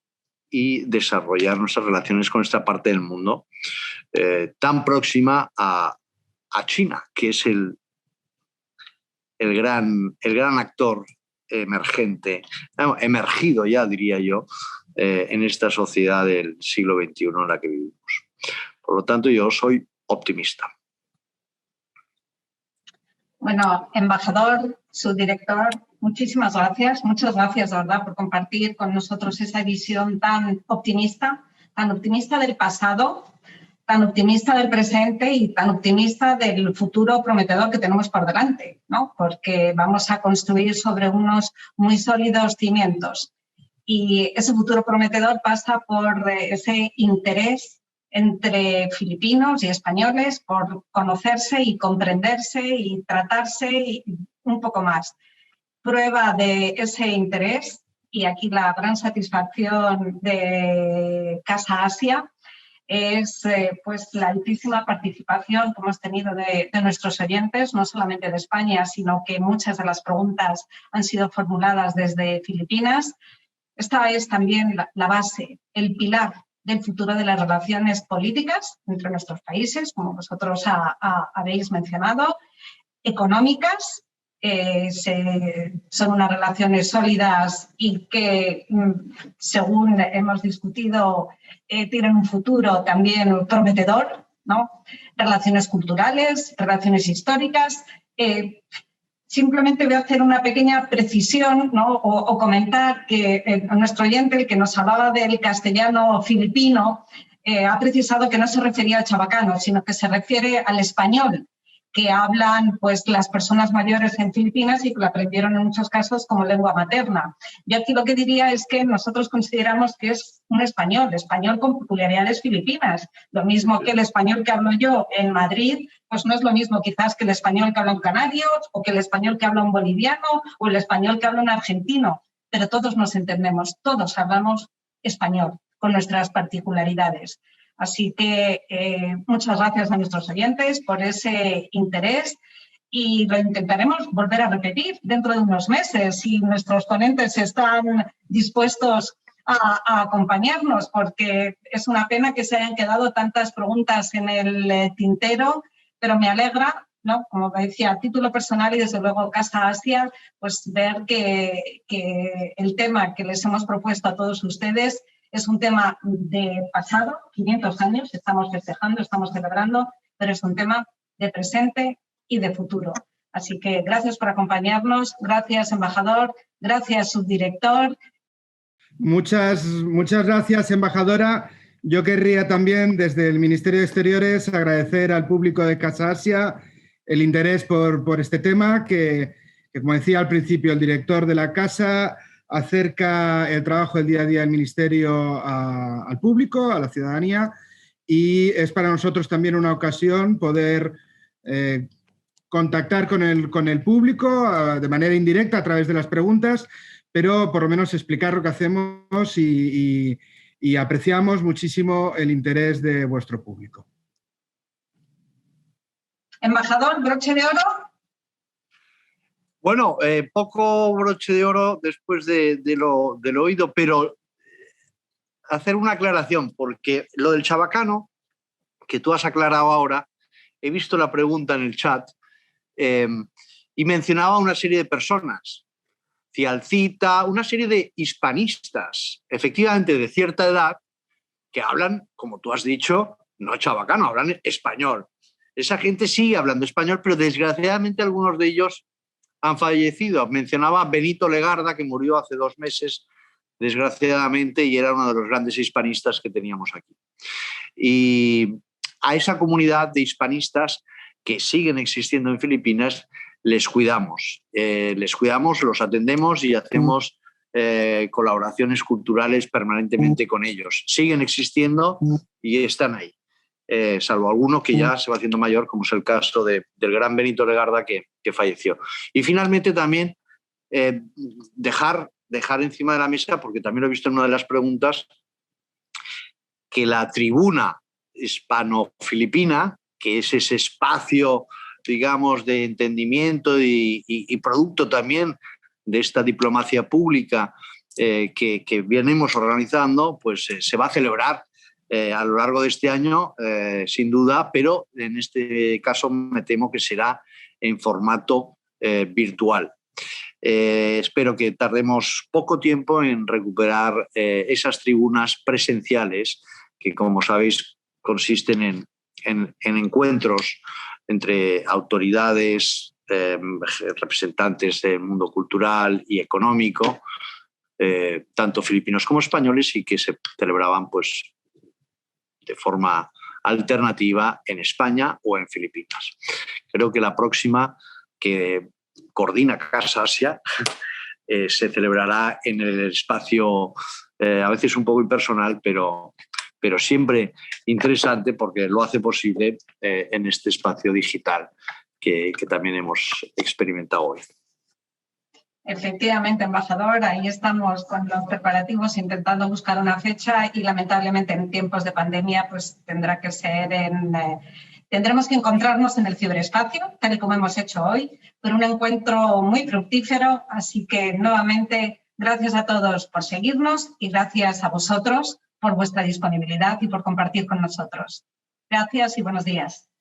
y desarrollar nuestras relaciones con esta parte del mundo tan próxima a China, que es el gran actor emergente, emergido ya, diría yo, en esta sociedad del siglo XXI en la que vivimos. Por lo tanto, yo soy optimista. Bueno, embajador, subdirector, muchísimas gracias. Muchas gracias, de verdad, por compartir con nosotros esa visión tan optimista del pasado, tan optimista del presente y tan optimista del futuro prometedor que tenemos por delante, ¿no? Porque vamos a construir sobre unos muy sólidos cimientos. Y ese futuro prometedor pasa por ese interés entre filipinos y españoles por conocerse y comprenderse y tratarse y un poco más. Prueba de ese interés, y aquí la gran satisfacción de Casa Asia, es pues la altísima participación que hemos tenido de nuestros oyentes, no solamente de España, sino que muchas de las preguntas han sido formuladas desde Filipinas. Esta es también la base, el pilar del futuro de las relaciones políticas entre nuestros países, como vosotros habéis mencionado, económicas, son unas relaciones sólidas y que, según hemos discutido, tienen un futuro también prometedor, ¿no? Relaciones culturales, relaciones históricas. Simplemente voy a hacer una pequeña precisión, ¿no? o comentar que nuestro oyente, el que nos hablaba del castellano filipino, ha precisado que no se refería al chabacano, sino que se refiere al español que hablan pues, las personas mayores en Filipinas y que lo aprendieron en muchos casos como lengua materna. Yo aquí lo que diría es que nosotros consideramos que es un español con peculiaridades filipinas. Lo mismo que el español que hablo yo en Madrid, pues no es lo mismo quizás que el español que habla un canario o que el español que habla un boliviano o el español que habla un argentino. Pero todos nos entendemos, todos hablamos español con nuestras particularidades. Así que muchas gracias a nuestros oyentes por ese interés y lo intentaremos volver a repetir dentro de unos meses si nuestros ponentes están dispuestos a acompañarnos, porque es una pena que se hayan quedado tantas preguntas en el tintero, pero me alegra ¿no? Como decía, a título personal y desde luego Casa Asia, pues ver que el tema que les hemos propuesto a todos ustedes es un tema de pasado, 500 años, estamos festejando, estamos celebrando, pero es un tema de presente y de futuro. Así que gracias por acompañarnos, gracias embajador, gracias subdirector. Muchas gracias, embajadora. Yo querría también, desde el Ministerio de Exteriores, agradecer al público de Casa Asia el interés por este tema, que, como decía al principio el director de la Casa, acerca el trabajo del día a día del Ministerio al público, a la ciudadanía, y es para nosotros también una ocasión poder contactar con el público de manera indirecta a través de las preguntas, pero por lo menos explicar lo que hacemos y apreciamos muchísimo el interés de vuestro público. Embajador, broche de oro. Bueno, poco broche de oro después de lo oído, pero hacer una aclaración, porque lo del chabacano, que tú has aclarado ahora, he visto la pregunta en el chat y mencionaba una serie de personas, Cialcita, una serie de hispanistas, efectivamente de cierta edad, que hablan, como tú has dicho, no chabacano, hablan español. Esa gente sigue hablando español, pero desgraciadamente algunos de ellos han fallecido. Mencionaba a Benito Legarda, que murió hace 2 meses, desgraciadamente, y era uno de los grandes hispanistas que teníamos aquí. Y a esa comunidad de hispanistas que siguen existiendo en Filipinas, les cuidamos, los atendemos y hacemos colaboraciones culturales permanentemente con ellos. Siguen existiendo y están ahí, salvo alguno que ya se va haciendo mayor, como es el caso del gran Benito Legarda que falleció. Y finalmente también dejar encima de la mesa, porque también lo he visto en una de las preguntas, que la tribuna hispano-filipina, que es ese espacio, digamos, de entendimiento y producto también de esta diplomacia pública que venimos organizando, pues se va a celebrar a lo largo de este año, sin duda, pero en este caso me temo que será en formato virtual. Espero que tardemos poco tiempo en recuperar esas tribunas presenciales que, como sabéis, consisten en encuentros entre autoridades, representantes del mundo cultural y económico, tanto filipinos como españoles, y que se celebraban pues, de forma alternativa en España o en Filipinas. Creo que la próxima, que coordina Casa Asia, se celebrará en el espacio, a veces un poco impersonal, pero siempre interesante, porque lo hace posible en este espacio digital que también hemos experimentado hoy. Efectivamente, embajador, ahí estamos con los preparativos intentando buscar una fecha y lamentablemente en tiempos de pandemia pues tendrá que ser tendremos que encontrarnos en el ciberespacio, tal y como hemos hecho hoy, pero un encuentro muy fructífero, así que nuevamente gracias a todos por seguirnos y gracias a vosotros por vuestra disponibilidad y por compartir con nosotros. Gracias y buenos días.